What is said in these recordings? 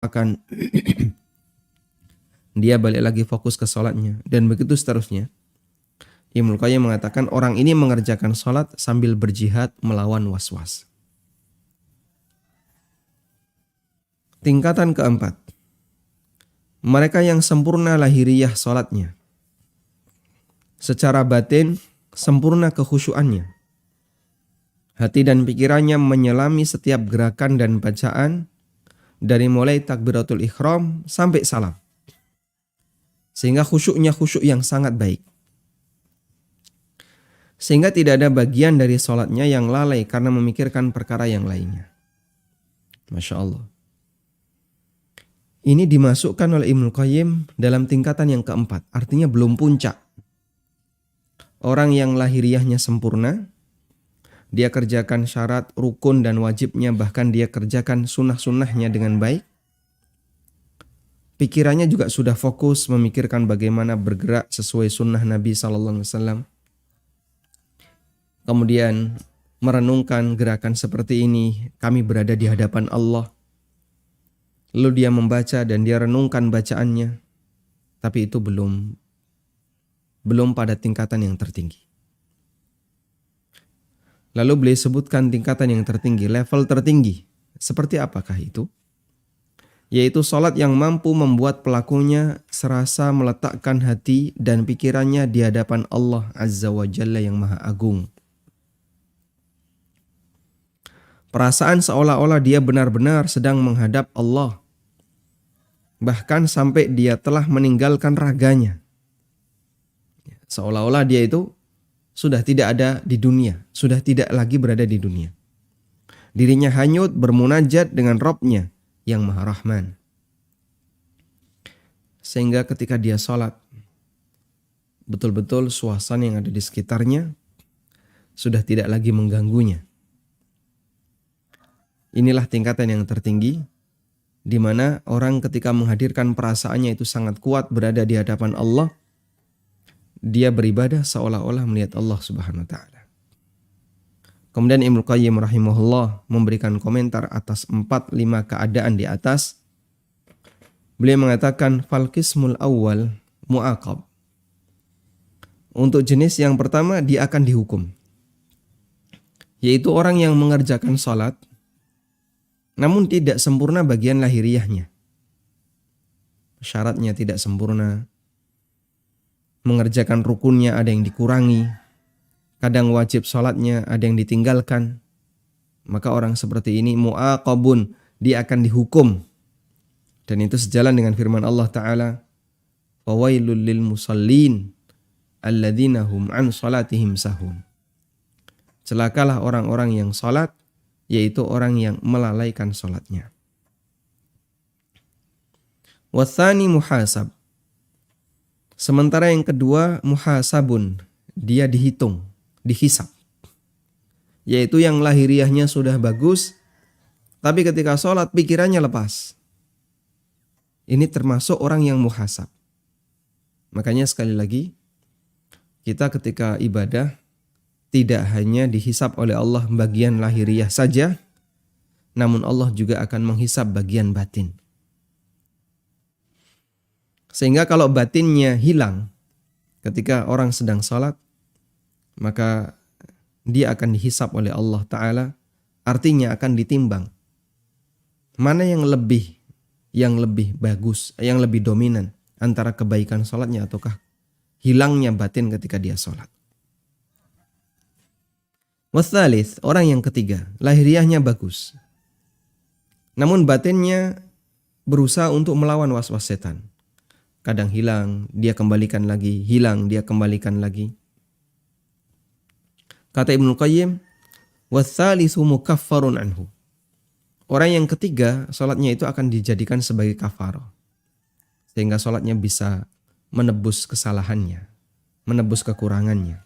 akan dia balik lagi fokus ke sholatnya, dan begitu seterusnya. Ibnu Qayyim mengatakan orang ini mengerjakan sholat sambil berjihad melawan was-was. Tingkatan keempat, mereka yang sempurna lahiriah sholatnya, secara batin sempurna kekhusyuannya. Hati dan pikirannya menyelami setiap gerakan dan bacaan dari mulai takbiratul ihram sampai salam. Sehingga khusyuknya khusyuk yang sangat baik. Sehingga tidak ada bagian dari sholatnya yang lalai karena memikirkan perkara yang lainnya. Masya Allah. Ini dimasukkan oleh Ibnu Qayyim dalam tingkatan yang keempat. Artinya belum puncak. Orang yang lahiriahnya sempurna, dia kerjakan syarat, rukun dan wajibnya, bahkan dia kerjakan sunnah-sunnahnya dengan baik. Pikirannya juga sudah fokus memikirkan bagaimana bergerak sesuai sunnah Nabi SAW. Kemudian merenungkan gerakan seperti ini, kami berada di hadapan Allah. Lalu dia membaca dan dia renungkan bacaannya. Tapi itu belum pada tingkatan yang tertinggi. Lalu beliau sebutkan tingkatan yang tertinggi, level tertinggi. Seperti apakah itu? Yaitu sholat yang mampu membuat pelakunya serasa meletakkan hati dan pikirannya di hadapan Allah Azza wa Jalla yang Maha Agung. Perasaan seolah-olah dia benar-benar sedang menghadap Allah. Bahkan sampai dia telah meninggalkan raganya. Seolah-olah dia itu sudah tidak ada di dunia, sudah tidak lagi berada di dunia. Dirinya hanyut bermunajat dengan Rabb-Nya yang Maha Rahman. Sehingga ketika dia sholat, betul-betul suasana yang ada di sekitarnya sudah tidak lagi mengganggunya. Inilah tingkatan yang tertinggi, di mana orang ketika menghadirkan perasaannya itu sangat kuat berada di hadapan Allah, dia beribadah seolah-olah melihat Allah Subhanahu wa taala. Kemudian Ibnu Qayyim rahimahullah memberikan komentar atas 4-5 keadaan di atas. Beliau mengatakan fal qismul awwal mu'aqab. Untuk jenis yang pertama dia akan dihukum. Yaitu orang yang mengerjakan salat namun tidak sempurna bagian lahiriahnya. Syaratnya tidak sempurna. Mengerjakan rukunnya ada yang dikurangi. Kadang wajib sholatnya ada yang ditinggalkan. Maka orang seperti ini mu'aqabun, dia akan dihukum. Dan itu sejalan dengan firman Allah Ta'ala, fawailul lil musallin alladzina hum an salatihim sahun. Celakalah orang-orang yang sholat, yaitu orang yang melalaikan sholatnya. Wathani muhasab. Sementara yang kedua muhasabun, dia dihitung, dihisab. Yaitu yang lahiriahnya sudah bagus, tapi ketika sholat pikirannya lepas. Ini termasuk orang yang muhasab. Makanya sekali lagi, kita ketika ibadah, tidak hanya dihisab oleh Allah bagian lahiriah saja, namun Allah juga akan menghisab bagian batin. Sehingga kalau batinnya hilang ketika orang sedang salat, maka dia akan dihisab oleh Allah Ta'ala, artinya akan ditimbang. Mana yang lebih bagus, yang lebih dominan antara kebaikan salatnya ataukah hilangnya batin ketika dia salat. Wasalits, orang yang ketiga, lahiriahnya bagus. Namun batinnya berusaha untuk melawan was-was setan. Kadang hilang, dia kembalikan lagi, hilang, dia kembalikan lagi. Kata Ibnu Qayyim, wasalitsu mukaffarun anhu. Orang yang ketiga, salatnya itu akan dijadikan sebagai kafarah. Sehingga salatnya bisa menebus kesalahannya, menebus kekurangannya.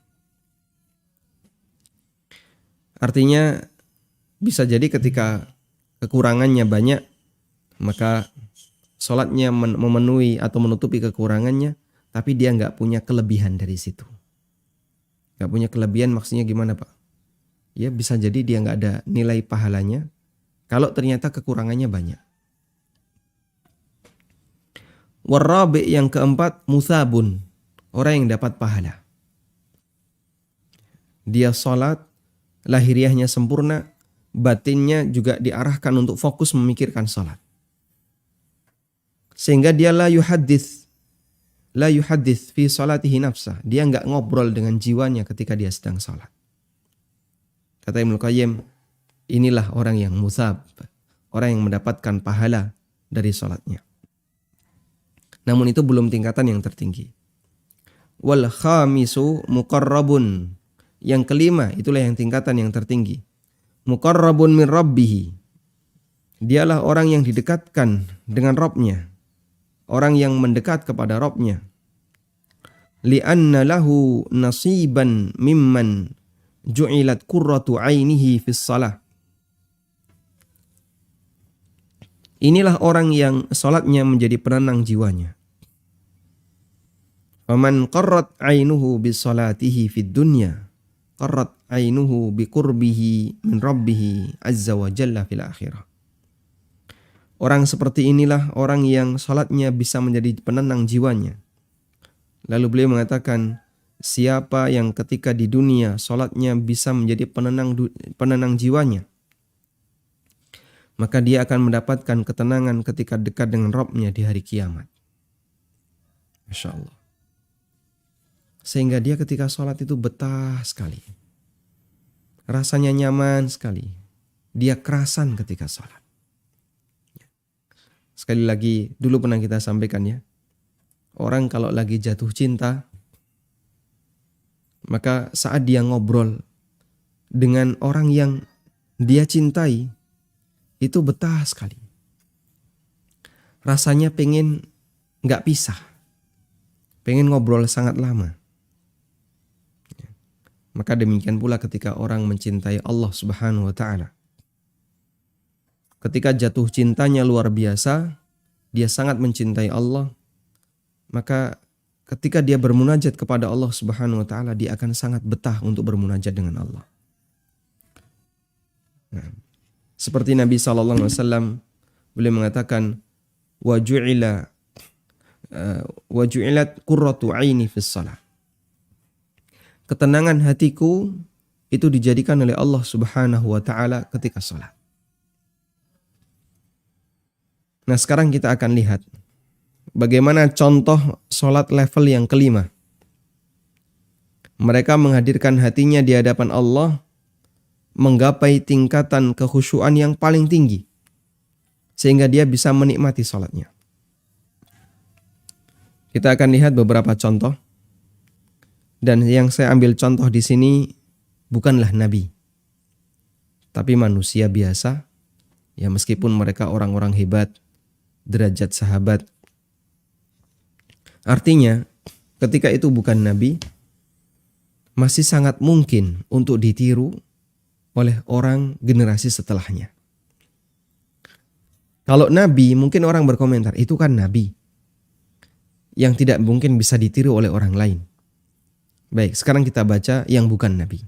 Artinya bisa jadi ketika kekurangannya banyak, maka sholatnya memenuhi atau menutupi kekurangannya, tapi dia nggak punya kelebihan dari situ. Nggak punya kelebihan maksudnya gimana Pak? Ya bisa jadi dia nggak ada nilai pahalanya, kalau ternyata kekurangannya banyak. Warabi yang keempat, musabun, orang yang dapat pahala. Dia sholat, lahiriahnya sempurna, batinnya juga diarahkan untuk fokus memikirkan sholat. Sehingga dia la yuhadith fi sholatihi nafsah. Dia enggak ngobrol dengan jiwanya ketika dia sedang sholat. Kata Ibnu Qayyim, inilah orang yang musab, orang yang mendapatkan pahala dari sholatnya. Namun itu belum tingkatan yang tertinggi. Wal khamisu muqarrabun. Yang kelima, itulah yang tingkatan yang tertinggi. Muqarrabun min rabbihi. Dialah orang yang didekatkan dengan Rabbnya. Orang yang mendekat kepada Rabbnya. Li'anna lahu nasiban mimman ju'ilat qurratu ainihi fis salah. Inilah orang yang salatnya menjadi penenang jiwanya. Faman qarrat ainuhu bis salatihi fid dunya, qarrat ainuhu bi qurbihi min rabbih azza wa jalla fil akhirah. Orang seperti inilah orang yang salatnya bisa menjadi penenang jiwanya. Lalu beliau mengatakan, siapa yang ketika di dunia salatnya bisa menjadi penenang jiwanya, maka dia akan mendapatkan ketenangan ketika dekat dengan Rabb-nya di hari kiamat. Masya Allah. Sehingga dia ketika sholat itu betah sekali. Rasanya nyaman sekali. Dia kerasan ketika sholat. Sekali lagi, dulu pernah kita sampaikan ya. Orang kalau lagi jatuh cinta, maka saat dia ngobrol dengan orang yang dia cintai, itu betah sekali. Rasanya pengen gak pisah. Pengen ngobrol sangat lama. Maka demikian pula ketika orang mencintai Allah Subhanahu wa ta'ala. Ketika jatuh cintanya luar biasa, dia sangat mencintai Allah, maka ketika dia bermunajat kepada Allah Subhanahu wa ta'ala, dia akan sangat betah untuk bermunajat dengan Allah. Nah, seperti Nabi SAW, beliau mengatakan, wa ju'ilat qurratu aini fis shalah. Ketenangan hatiku itu dijadikan oleh Allah Subhanahu wa ta'ala ketika salat. Nah, sekarang kita akan lihat bagaimana contoh salat level yang kelima. Mereka menghadirkan hatinya di hadapan Allah, menggapai tingkatan kekhusyuan yang paling tinggi, sehingga dia bisa menikmati salatnya. Kita akan lihat beberapa contoh. Dan yang saya ambil contoh di sini bukanlah nabi, tapi manusia biasa, ya meskipun mereka orang-orang hebat, derajat sahabat. Artinya, ketika itu bukan nabi, masih sangat mungkin untuk ditiru oleh orang generasi setelahnya. Kalau nabi, mungkin orang berkomentar, itu kan nabi yang tidak mungkin bisa ditiru oleh orang lain. Baik, sekarang kita baca yang bukan nabi.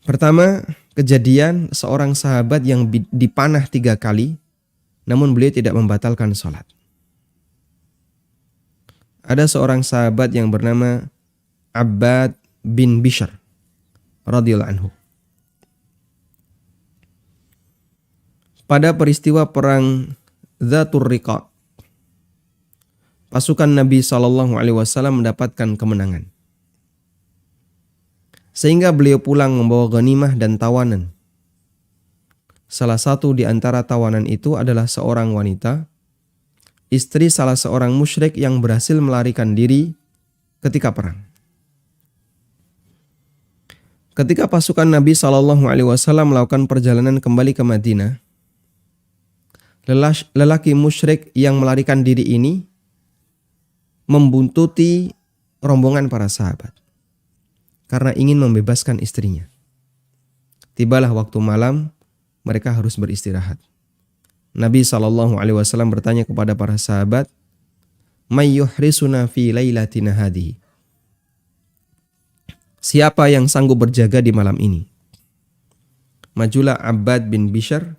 Pertama, kejadian seorang sahabat yang dipanah 3 kali, namun beliau tidak membatalkan sholat. Ada seorang sahabat yang bernama Abbad bin Bishr radhiyallahu anhu. Pada peristiwa perang Dzatur Riqa, pasukan Nabi SAW mendapatkan kemenangan. Sehingga beliau pulang membawa ghanimah dan tawanan. Salah satu di antara tawanan itu adalah seorang wanita, istri salah seorang musyrik yang berhasil melarikan diri ketika perang. Ketika pasukan Nabi SAW melakukan perjalanan kembali ke Madinah, lelaki musyrik yang melarikan diri ini membuntuti rombongan para sahabat karena ingin membebaskan istrinya. Tibalah waktu malam, mereka harus beristirahat. Nabi SAW bertanya kepada para sahabat, "May yuhrisuna fi lailatina hadhihi?" Siapa yang sanggup berjaga di malam ini? Majulah Abbad bin Bishr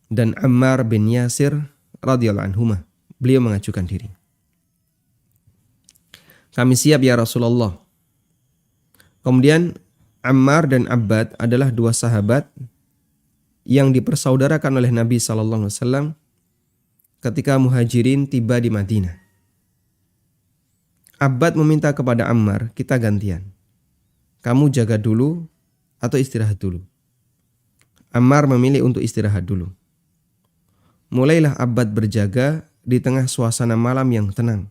dan Ammar bin Yasir radhiyallahu anhuma. Beliau mengajukan diri. Kami siap ya Rasulullah. Kemudian Ammar dan Abbad adalah dua sahabat yang dipersaudarakan oleh Nabi SAW ketika Muhajirin tiba di Madinah. Abbad meminta kepada Ammar, kita gantian. Kamu jaga dulu atau istirahat dulu. Ammar memilih untuk istirahat dulu. Mulailah Abbad berjaga di tengah suasana malam yang tenang.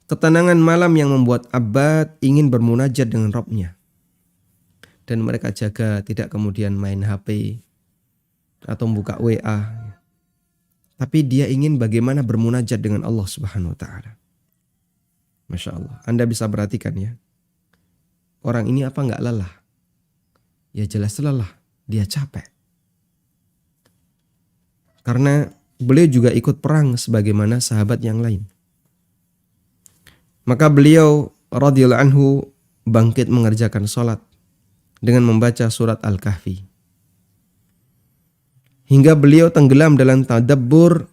Ketenangan malam yang membuat Abbad ingin bermunajat dengan Rabb-nya. Dan mereka jaga tidak kemudian main HP atau buka WA. Tapi dia ingin bagaimana bermunajat dengan Allah Subhanahu wa taala. Masya Allah. Anda bisa perhatikan ya. Orang ini apa enggak lelah? Ya jelas lelah. Dia capek. Karena beliau juga ikut perang sebagaimana sahabat yang lain. Maka beliau radhiyallahu anhu bangkit mengerjakan sholat dengan membaca surat Al-Kahfi. Hingga beliau tenggelam dalam tadabbur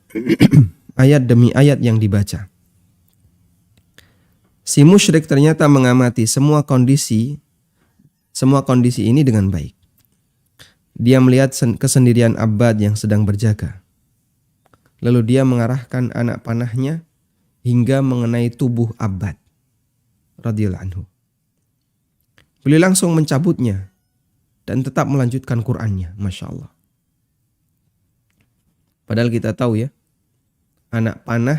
ayat demi ayat yang dibaca. Si musyrik ternyata mengamati semua kondisi ini dengan baik. Dia melihat kesendirian Abbad yang sedang berjaga. Lalu dia mengarahkan anak panahnya hingga mengenai tubuh Abbad radhiyallahu anhu. Beliau langsung mencabutnya dan tetap melanjutkan Qur'annya, Masya Allah. Padahal kita tahu ya, anak panah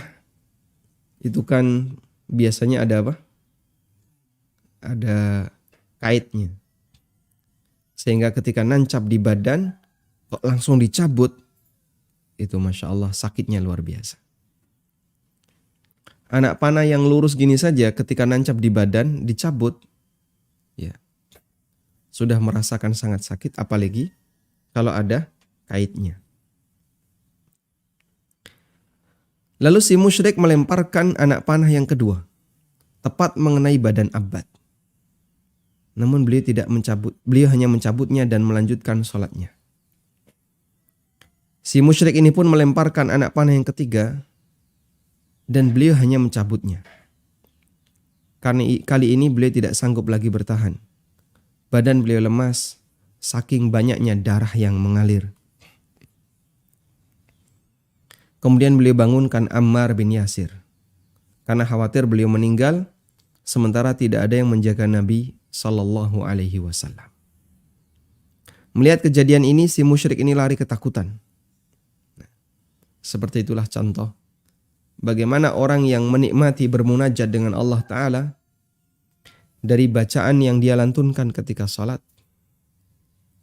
itu kan biasanya ada apa? Ada kaitnya. Sehingga ketika nancap di badan, kok langsung dicabut, itu Masya Allah sakitnya luar biasa. Anak panah yang lurus gini saja ketika nancap di badan, dicabut, ya sudah merasakan sangat sakit, apalagi kalau ada kaitnya. Lalu si musyrik melemparkan anak panah yang kedua, tepat mengenai badan Abbad. Namun beliau tidak mencabut, beliau hanya mencabutnya dan melanjutkan sholatnya. Si musyrik ini pun melemparkan anak panah yang ketiga dan beliau hanya mencabutnya. Karena kali ini beliau tidak sanggup lagi bertahan. Badan beliau lemas saking banyaknya darah yang mengalir. Kemudian beliau bangunkan Ammar bin Yasir. Karena khawatir beliau meninggal sementara tidak ada yang menjaga Nabi sallallahu alaihi wasallam. Melihat kejadian ini, si musyrik ini lari ketakutan. Seperti itulah contoh bagaimana orang yang menikmati bermunajat dengan Allah Ta'ala dari bacaan yang dia lantunkan ketika sholat,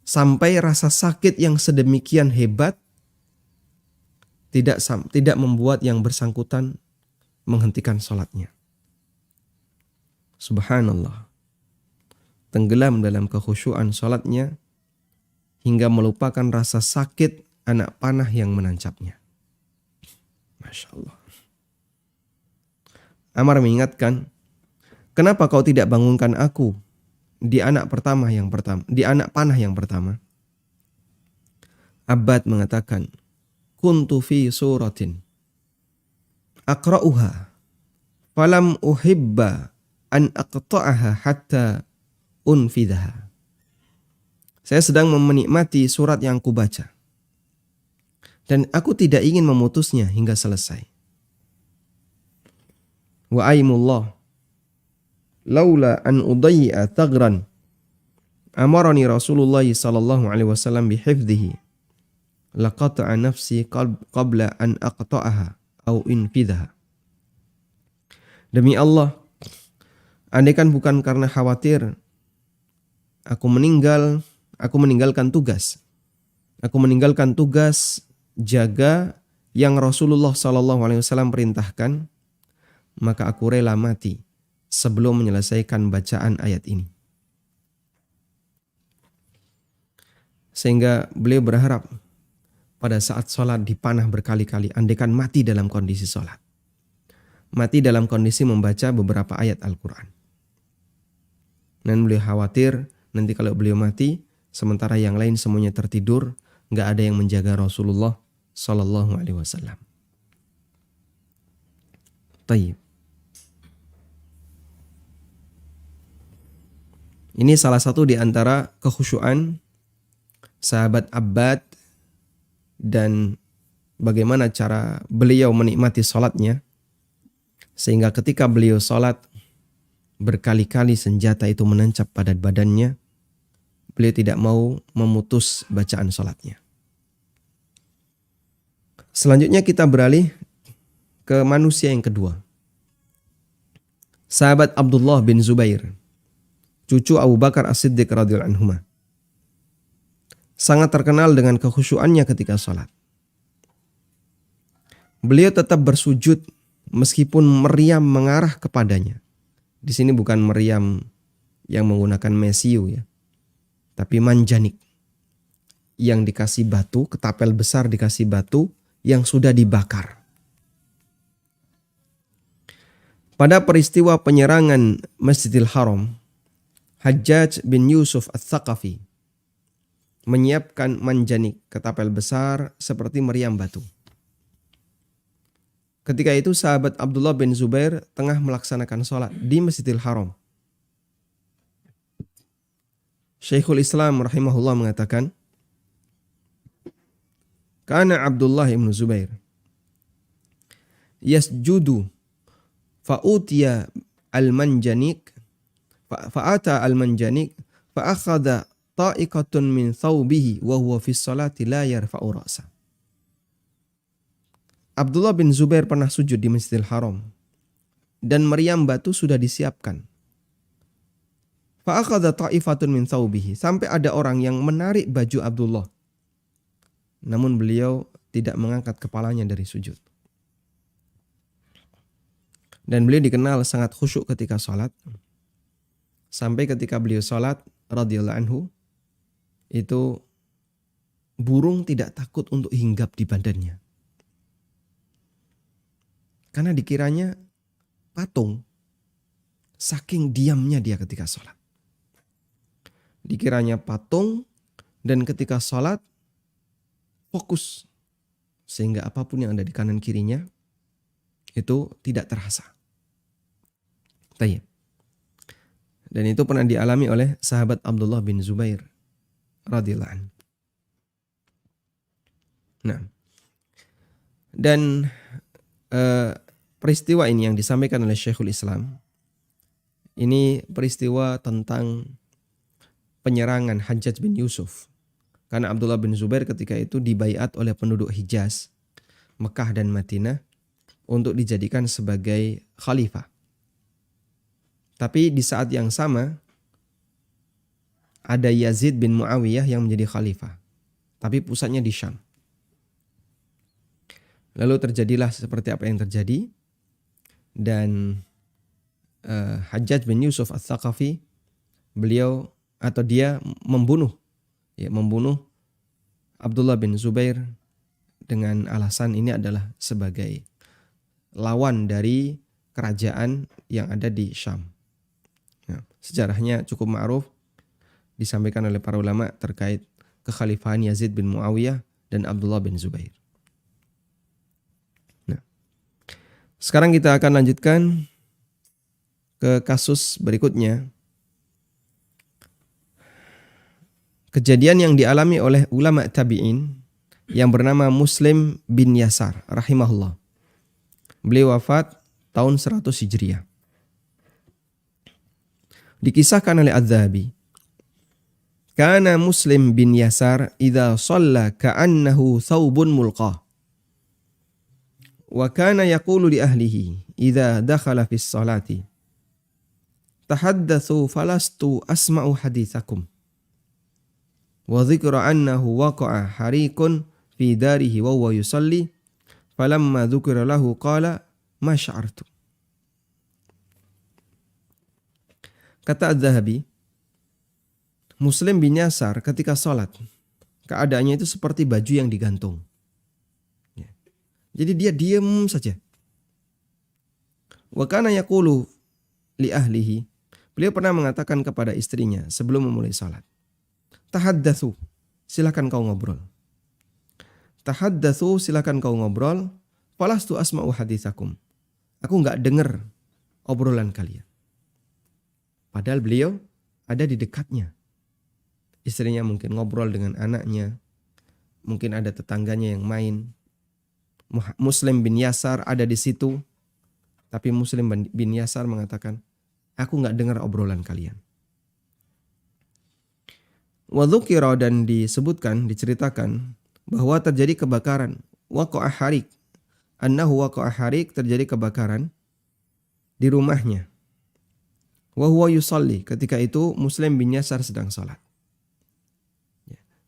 sampai rasa sakit yang sedemikian hebat tidak membuat yang bersangkutan menghentikan sholatnya. Subhanallah. Tenggelam dalam kekhusyuan sholatnya hingga melupakan rasa sakit anak panah yang menancapnya. Masya Allah. Ammar mengingatkan, kenapa kau tidak bangunkan aku di anak panah yang pertama? Abbad mengatakan, kuntu fi suratin aqra'uha falam uhibba an aqta'aha hatta unfidhaha. Saya sedang menikmati surat yang kubaca dan aku tidak ingin memutusnya hingga selesai. Wa aimullah laula an udayya thagran amarani Rasulullah sallallahu alaihi wasallam bihifdhihi laqata'a nafsi qabla an aqta'aha au infidhaha. Demi Allah, andaikan bukan karena khawatir aku meninggalkan tugas jaga yang Rasulullah sallallahu alaihi wasallam perintahkan, maka aku rela mati sebelum menyelesaikan bacaan ayat ini. Sehingga beliau berharap pada saat sholat dipanah berkali-kali, andaikan mati dalam kondisi sholat. Mati dalam kondisi membaca beberapa ayat Al-Quran. Dan beliau khawatir nanti kalau beliau mati, sementara yang lain semuanya tertidur, gak ada yang menjaga Rasulullah Sallallahu Alaihi Wasallam. Tayyib. Ini salah satu di antara kekhusyuan sahabat Abbad dan bagaimana cara beliau menikmati salatnya, sehingga ketika beliau salat berkali-kali senjata itu menancap pada badannya, beliau tidak mau memutus bacaan salatnya. Selanjutnya kita beralih ke manusia yang kedua. Sahabat Abdullah bin Zubair, cucu Abu Bakar As-Siddiq radhiyallahu anhu, sangat terkenal dengan kekhusyuannya ketika salat. Beliau tetap bersujud meskipun meriam mengarah kepadanya. Di sini bukan meriam yang menggunakan mesiu ya, tapi manjanik yang dikasih batu, ketapel besar dikasih batu yang sudah dibakar. Pada peristiwa penyerangan Masjidil Haram, Hajjaj bin Yusuf Ats-Tsaqafi menyiapkan manjanik, ketapel besar seperti meriam batu. Ketika itu sahabat Abdullah bin Zubair tengah melaksanakan sholat di Masjidil Haram. Syekhul Islam rahimahullah mengatakan, Kana Abdullah bin Zubair yasjudu fa'utiya al-manjanik fa'ata al-manjanik fa'akhadha ta'iqatun min thawbihi wa huwa fi sholati la yarfa'u ra'sa. Abdullah bin Zubair pernah sujud di Masjidil Haram dan meriam batu sudah disiapkan. Fa'akhadha ta'ifatun min thawbihi, sampai ada orang yang menarik baju Abdullah. Namun beliau tidak mengangkat kepalanya dari sujud. Dan beliau dikenal sangat khusyuk ketika salat. Sampai ketika beliau salat radhiyallahu anhu, itu burung tidak takut untuk hinggap di badannya. Karena dikiranya patung, saking diamnya dia ketika sholat. Dikiranya patung, dan ketika sholat fokus, sehingga apapun yang ada di kanan kirinya itu tidak terasa. Tayyib. Dan itu pernah dialami oleh sahabat Abdullah bin Zubair radhiyallahu anhu. Nah, dan peristiwa ini yang disampaikan oleh Syekhul Islam, ini peristiwa tentang penyerangan Hajjaj bin Yusuf. Karena Abdullah bin Zubair ketika itu dibaiat oleh penduduk Hijaz, Mekah dan Madinah untuk dijadikan sebagai khalifah. Tapi di saat yang sama ada Yazid bin Muawiyah yang menjadi khalifah, tapi pusatnya di Syam. Lalu terjadilah seperti apa yang terjadi, dan Hajjaj bin Yusuf Ats-Tsaqafi, dia membunuh Abdullah bin Zubair dengan alasan ini adalah sebagai lawan dari kerajaan yang ada di Syam. Nah, sejarahnya cukup ma'ruf, disampaikan oleh para ulama terkait kekhalifahan Yazid bin Muawiyah dan Abdullah bin Zubair. Sekarang kita akan lanjutkan ke kasus berikutnya. Kejadian yang dialami oleh ulama tabi'in yang bernama Muslim bin Yasar rahimahullah. Beliau wafat tahun 100 Hijriah. Dikisahkan oleh Adz-Dzahabi, Kana Muslim bin Yasar idza shalla ka'annahu thawbun mulqah. Wa kana yaqulu li ahlihi idza dakhala fis salati tahaddatsu falastu asma'u haditsakum wa dzikra annahu waqa'a harikun fi darihi wa huwa yusalli falamma dzukira lahu qala ma sya'artu. Kata Az-Zahabi, Muslim bin Yasar ketika salat keadaannya itu seperti baju yang digantung. Jadi dia diam saja. Wa kana yaqulu li ahlihi, beliau pernah mengatakan kepada istrinya sebelum memulai salat, tahaddatsu, silakan kau ngobrol. Tahaddatsu, silakan kau ngobrol. Falastu asma'u haditsakum. Aku nggak dengar obrolan kalian. Padahal beliau ada di dekatnya. Istrinya mungkin ngobrol dengan anaknya. Mungkin ada tetangganya yang main. Muslim bin Yasar ada di situ. Tapi Muslim bin Yasar mengatakan, aku nggak dengar obrolan kalian. Wa dzukira, dan disebutkan, diceritakan bahwa terjadi kebakaran. Waqa'a harik. Annahu waqa'a harik, terjadi kebakaran di rumahnya. Wa huwa yusalli, ketika itu Muslim bin Yasar sedang salat.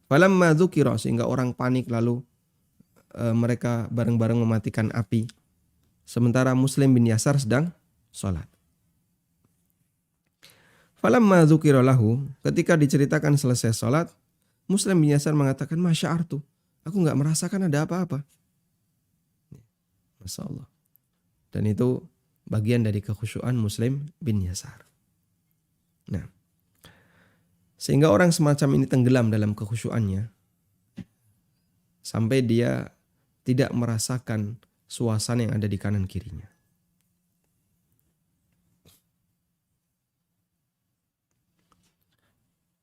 Falamma dzukira, sehingga orang panik, lalu mereka bareng-bareng mematikan api. Sementara Muslim bin Yasar sedang salat. Falamma dzukira lahu, ketika diceritakan selesai salat, Muslim bin Yasar mengatakan, masya'artu, aku nggak merasakan ada apa-apa. Masya Allah. Dan itu bagian dari kekhusyuan Muslim bin Yasar. Nah, sehingga orang semacam ini tenggelam dalam kekhusyuannya sampai dia tidak merasakan suasana yang ada di kanan kirinya.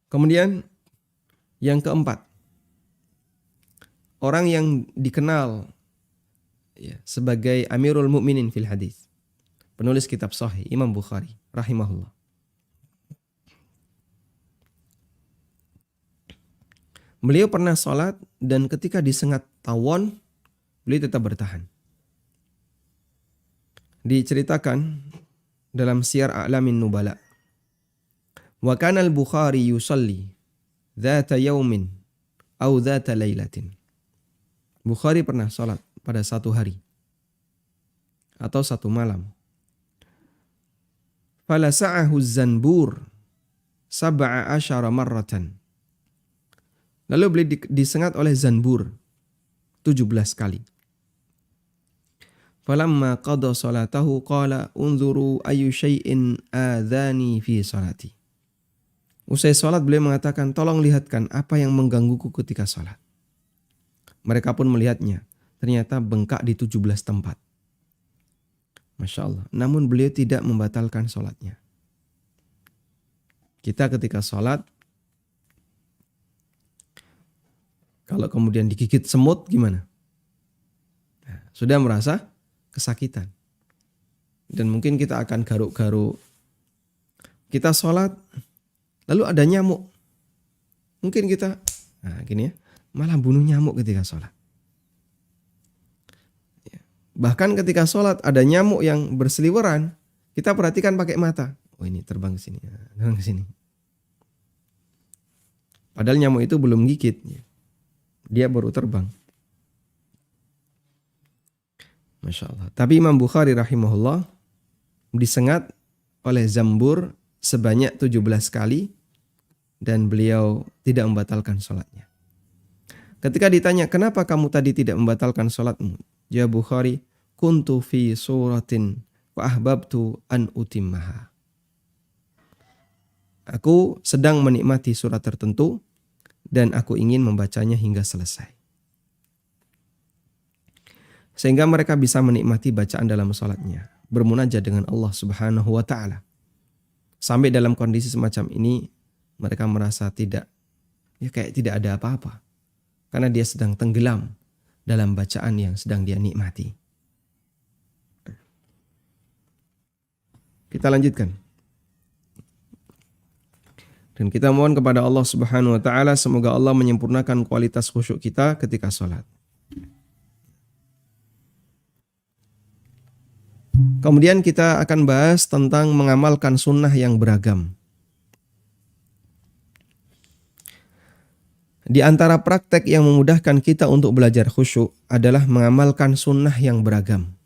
Kemudian yang keempat, orang yang dikenal sebagai Amirul Mukminin fil hadis, penulis kitab Sahih Imam Bukhari rahimahullah. Beliau pernah sholat dan ketika disengat tawon, beliau tetap bertahan. Diceritakan dalam Syiar A'lamin Nubala, wa kana al-Bukhari yusalli dzata yaumin aw dzata lailatin. Bukhari pernah sholat pada satu hari atau satu malam. Falasa'ahu az-zanbur 17 marratan. Lalu beliau disengat oleh zanbur 17 kali. Falamma qada salatahu qala unzuru ayu syai'in adzani fi salati. Usai salat beliau mengatakan, tolong lihatkan apa yang menggangguku ketika salat. Mereka pun melihatnya, ternyata bengkak di 17 tempat. Masya Allah. Namun beliau tidak membatalkan salatnya. Kita ketika salat, kalau kemudian digigit semut gimana? Nah, sudah merasa kesakitan. Dan mungkin kita akan garuk-garuk. Kita sholat, lalu ada nyamuk. Mungkin kita, gini ya, malah bunuh nyamuk ketika sholat. Bahkan ketika sholat ada nyamuk yang berseliweran, kita perhatikan pakai mata. Oh ini terbang ke sini, terbang ke sini. Padahal nyamuk itu belum gigit. Dia baru terbang. Masya Allah. Tapi Imam Bukhari rahimahullah disengat oleh zambur sebanyak 17 kali dan beliau tidak membatalkan sholatnya. Ketika ditanya, kenapa kamu tadi tidak membatalkan sholatmu? Jawab Bukhari, kuntu fi suratin wa ahbabtu an utimmaha. Aku sedang menikmati surat tertentu dan aku ingin membacanya hingga selesai. Sehingga mereka bisa menikmati bacaan dalam salatnya, bermunajat dengan Allah Subhanahu wa taala. Sampai dalam kondisi semacam ini mereka merasa kayak tidak ada apa-apa. Karena dia sedang tenggelam dalam bacaan yang sedang dia nikmati. Kita lanjutkan. Dan kita mohon kepada Allah Subhanahu wa taala semoga Allah menyempurnakan kualitas khusyuk kita ketika salat. Kemudian kita akan bahas tentang mengamalkan sunnah yang beragam. Di antara praktek yang memudahkan kita untuk belajar khusyuk adalah mengamalkan sunnah yang beragam.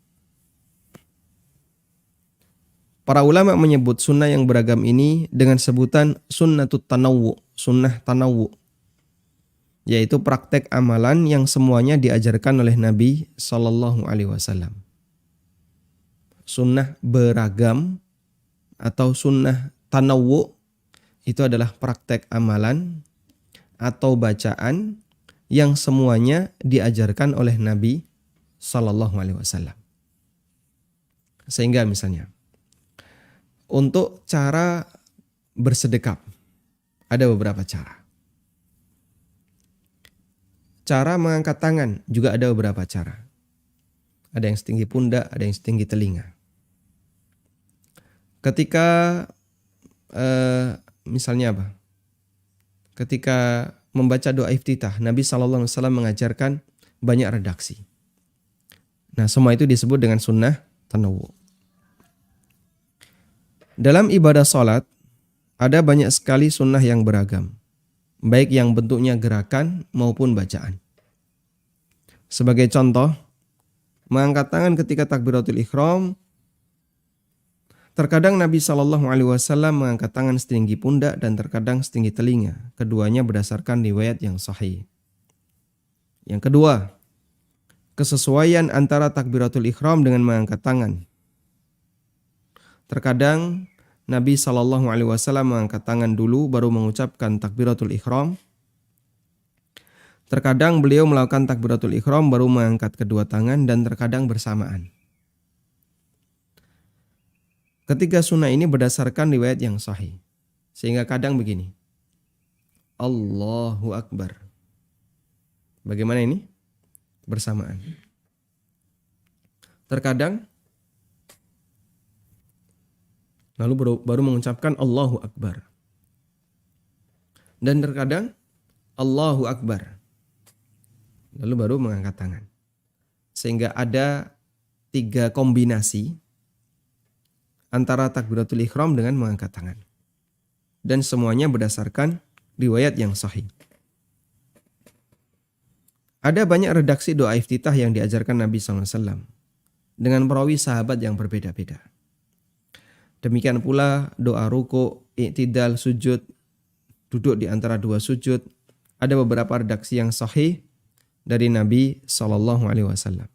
Para ulama menyebut sunnah yang beragam ini dengan sebutan sunnatut tanawwu, sunnah tanawwu, yaitu praktek amalan yang semuanya diajarkan oleh Nabi Sallallahu Alaihi Wasallam. Sunnah beragam atau sunnah tanawwu itu adalah praktek amalan atau bacaan yang semuanya diajarkan oleh Nabi Sallallahu Alaihi Wasallam. Sehingga misalnya untuk cara bersedekap ada beberapa cara. Cara mengangkat tangan juga ada beberapa cara. Ada yang setinggi pundak, ada yang setinggi telinga. Ketika misalnya apa? Ketika membaca doa iftitah, Nabi SAW mengajarkan banyak redaksi. Nah, semua itu disebut dengan sunnah tanawwu. Dalam ibadah salat ada banyak sekali sunnah yang beragam, baik yang bentuknya gerakan maupun bacaan. Sebagai contoh, mengangkat tangan ketika takbiratul ihram. Terkadang Nabi SAW mengangkat tangan setinggi pundak dan terkadang setinggi telinga. Keduanya berdasarkan riwayat yang sahih. Yang kedua, kesesuaian antara takbiratul ihram dengan mengangkat tangan. Terkadang Nabi SAW mengangkat tangan dulu baru mengucapkan takbiratul ihram. Terkadang beliau melakukan takbiratul ihram baru mengangkat kedua tangan dan terkadang bersamaan. Ketiga sunnah ini berdasarkan riwayat yang sahih. Sehingga kadang begini. Allahu Akbar. Bagaimana ini? Bersamaan. Terkadang lalu baru mengucapkan Allahu Akbar. Dan terkadang Allahu Akbar. Lalu baru mengangkat tangan. Sehingga ada 3 kombinasi antara takbiratul ihram dengan mengangkat tangan. Dan semuanya berdasarkan riwayat yang sahih. Ada banyak redaksi doa iftitah yang diajarkan Nabi SAW dengan perawi sahabat yang berbeda-beda. Demikian pula doa ruku, i'tidal, sujud, duduk di antara 2 sujud. Ada beberapa redaksi yang sahih dari Nabi SAW.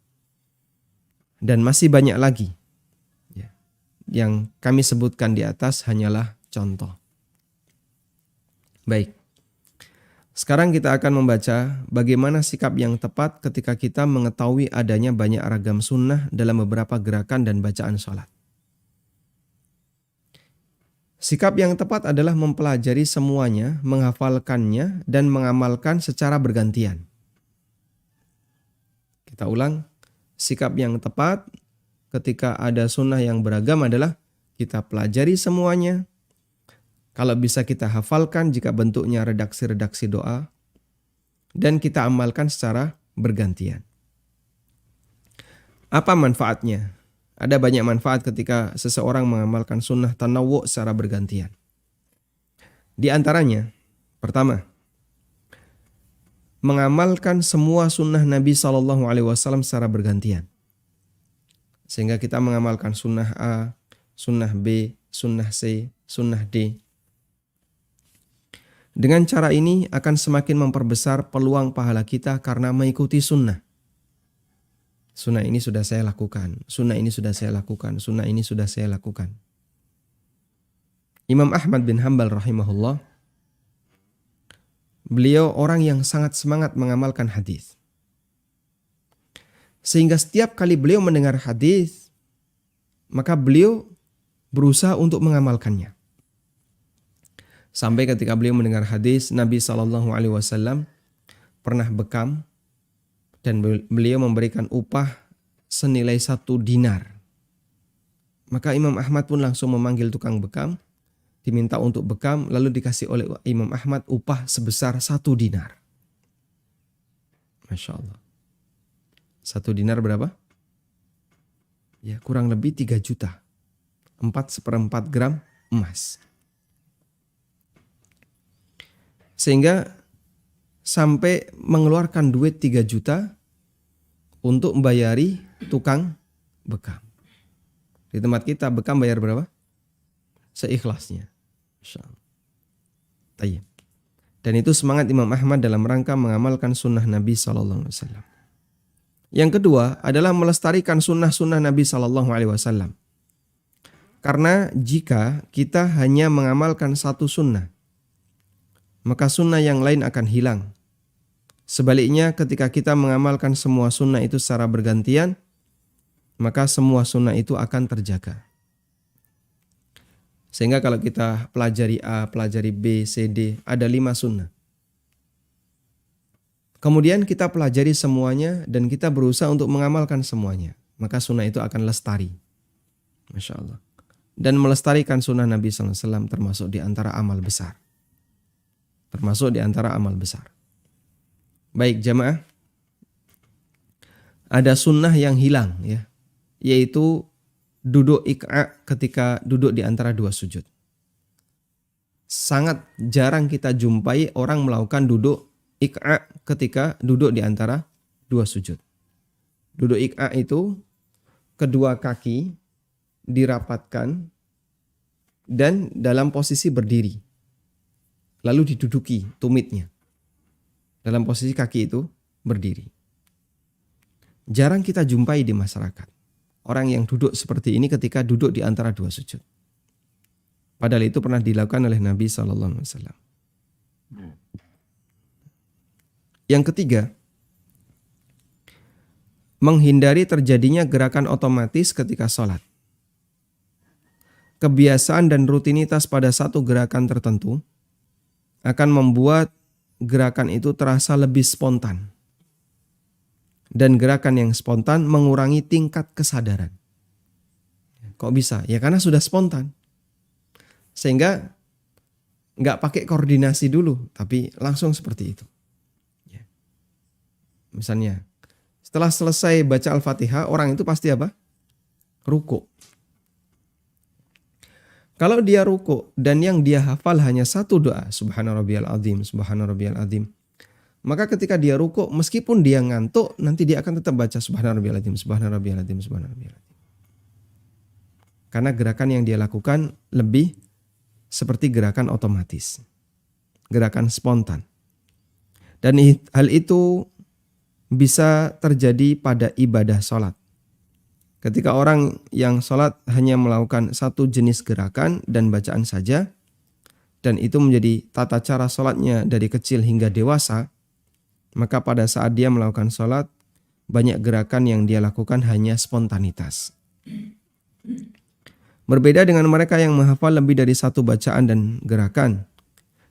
Dan masih banyak lagi. Yang kami sebutkan di atas hanyalah contoh. Baik. Sekarang kita akan membaca bagaimana sikap yang tepat ketika kita mengetahui adanya banyak ragam sunnah dalam beberapa gerakan dan bacaan sholat. Sikap yang tepat adalah mempelajari semuanya, menghafalkannya, dan mengamalkan secara bergantian. Kita ulang, sikap yang tepat ketika ada sunnah yang beragam adalah kita pelajari semuanya. Kalau bisa kita hafalkan jika bentuknya redaksi-redaksi doa. Dan kita amalkan secara bergantian. Apa manfaatnya? Ada banyak manfaat ketika seseorang mengamalkan sunnah tanawwu secara bergantian. Di antaranya, pertama, mengamalkan semua sunnah Nabi SAW secara bergantian. Sehingga kita mengamalkan sunnah A, sunnah B, sunnah C, sunnah D. Dengan cara ini akan semakin memperbesar peluang pahala kita karena mengikuti sunnah. Sunnah ini sudah saya lakukan, sunnah ini sudah saya lakukan, sunnah ini sudah saya lakukan. Imam Ahmad bin Hanbal rahimahullah, beliau orang yang sangat semangat mengamalkan hadis. Sehingga setiap kali beliau mendengar hadis, maka beliau berusaha untuk mengamalkannya. Sampai ketika beliau mendengar hadis Nabi SAW pernah bekam dan beliau memberikan upah senilai 1 dinar. Maka Imam Ahmad pun langsung memanggil tukang bekam, diminta untuk bekam, lalu dikasih oleh Imam Ahmad upah sebesar 1 dinar. Masya Allah. 1 dinar berapa? Ya, kurang lebih 3 juta. 4/4 gram emas. Sehingga sampai mengeluarkan duit 3 juta untuk membayari tukang bekam. Di tempat kita bekam bayar berapa? Seikhlasnya. Masya Allah. Tayyib. Dan itu semangat Imam Ahmad dalam rangka mengamalkan sunnah Nabi SAW. Yang kedua adalah melestarikan sunnah-sunnah Nabi SAW. Karena jika kita hanya mengamalkan 1 sunnah, maka sunnah yang lain akan hilang. Sebaliknya ketika kita mengamalkan semua sunnah itu secara bergantian, maka semua sunnah itu akan terjaga. Sehingga kalau kita pelajari A, pelajari B, C, D, ada 5 sunnah. Kemudian kita pelajari semuanya dan kita berusaha untuk mengamalkan semuanya. Maka sunnah itu akan lestari. Masya Allah. Dan melestarikan sunnah Nabi SAW termasuk di antara amal besar. Termasuk di antara amal besar. Baik jamaah. Ada sunnah yang hilang ya. Yaitu duduk ik'a ketika duduk di antara 2 sujud. Sangat jarang kita jumpai orang melakukan duduk ik'a ketika duduk di antara 2 sujud. Duduk ik'a itu kedua kaki dirapatkan dan dalam posisi berdiri. Lalu diduduki tumitnya. Dalam posisi kaki itu berdiri. Jarang kita jumpai di masyarakat orang yang duduk seperti ini ketika duduk di antara 2 sujud. Padahal itu pernah dilakukan oleh Nabi SAW. Yang ketiga, menghindari terjadinya gerakan otomatis ketika sholat. Kebiasaan dan rutinitas pada satu gerakan tertentu akan membuat gerakan itu terasa lebih spontan. Dan gerakan yang spontan mengurangi tingkat kesadaran. Kok bisa? Ya karena sudah spontan. Sehingga nggak pakai koordinasi dulu, tapi langsung seperti itu. Misalnya, setelah selesai baca Al-Fatihah, orang itu pasti apa? Ruku. Kalau dia ruku dan yang dia hafal hanya satu doa, Subhana rabbiyal azim, Subhana rabbiyal azim, maka ketika dia ruku, meskipun dia ngantuk, nanti dia akan tetap baca Subhana rabbiyal azim, Subhana rabbiyal azim, Subhana rabbiyal azim. Karena gerakan yang dia lakukan lebih seperti gerakan otomatis, gerakan spontan. Dan hal itu bisa terjadi pada ibadah sholat. Ketika orang yang sholat hanya melakukan satu jenis gerakan dan bacaan saja, dan itu menjadi tata cara sholatnya dari kecil hingga dewasa, maka pada saat dia melakukan sholat, banyak gerakan yang dia lakukan hanya spontanitas. Berbeda dengan mereka yang menghafal lebih dari satu bacaan dan gerakan.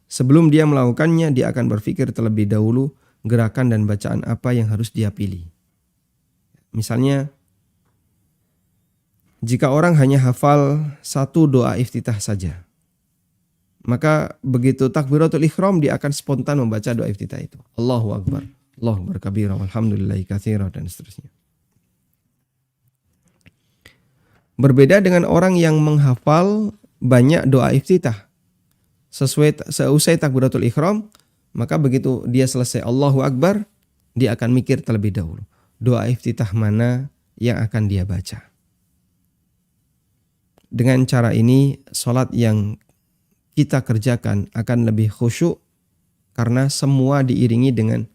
Sebelum dia melakukannya, dia akan berpikir terlebih dahulu gerakan dan bacaan apa yang harus dia pilih. Misalnya, jika orang hanya hafal satu doa iftitah saja, maka begitu takbiratul ihram dia akan spontan membaca doa iftitah itu. Allahu Akbar, Allahu Akbar kabira, walhamdulillahi katsira, dan seterusnya. Berbeda dengan orang yang menghafal banyak doa iftitah. Seusai takbiratul ihram, maka begitu dia selesai Allahu Akbar, dia akan mikir terlebih dahulu. Doa iftitah mana yang akan dia baca. Dengan cara ini, sholat yang kita kerjakan akan lebih khusyuk karena semua diiringi dengan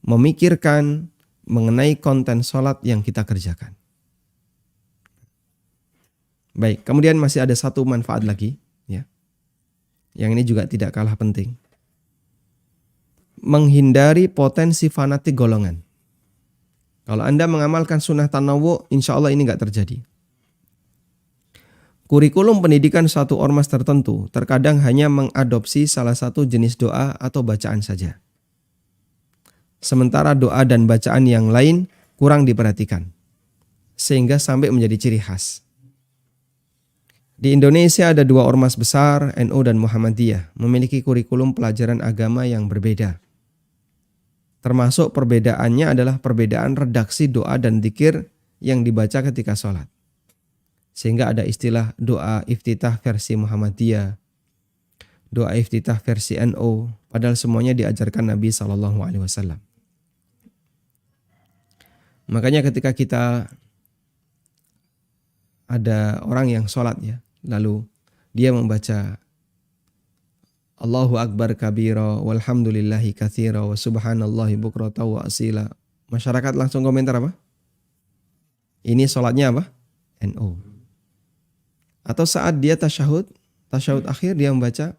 memikirkan mengenai konten sholat yang kita kerjakan. Baik, kemudian masih ada satu manfaat lagi, ya, yang ini juga tidak kalah penting. Menghindari potensi fanatik golongan. Kalau Anda mengamalkan sunnah tanawwu, insya Allah ini nggak terjadi. Kurikulum pendidikan suatu ormas tertentu terkadang hanya mengadopsi salah satu jenis doa atau bacaan saja. Sementara doa dan bacaan yang lain kurang diperhatikan, sehingga sampai menjadi ciri khas. Di Indonesia ada 2 ormas besar, NU dan Muhammadiyah, memiliki kurikulum pelajaran agama yang berbeda. Termasuk perbedaannya adalah perbedaan redaksi doa dan dzikir yang dibaca ketika sholat. Sehingga ada istilah doa iftitah versi Muhammadiyah, doa iftitah versi NU, padahal semuanya diajarkan Nabi SAW. Makanya ketika kita ada orang yang sholat ya, lalu dia membaca Allahu Akbar kabira walhamdulillahi katsira wa subhanallahi bukrata wa asila. Masyarakat langsung komentar apa? Ini sholatnya apa? NU. Atau saat dia tasyahud akhir dia membaca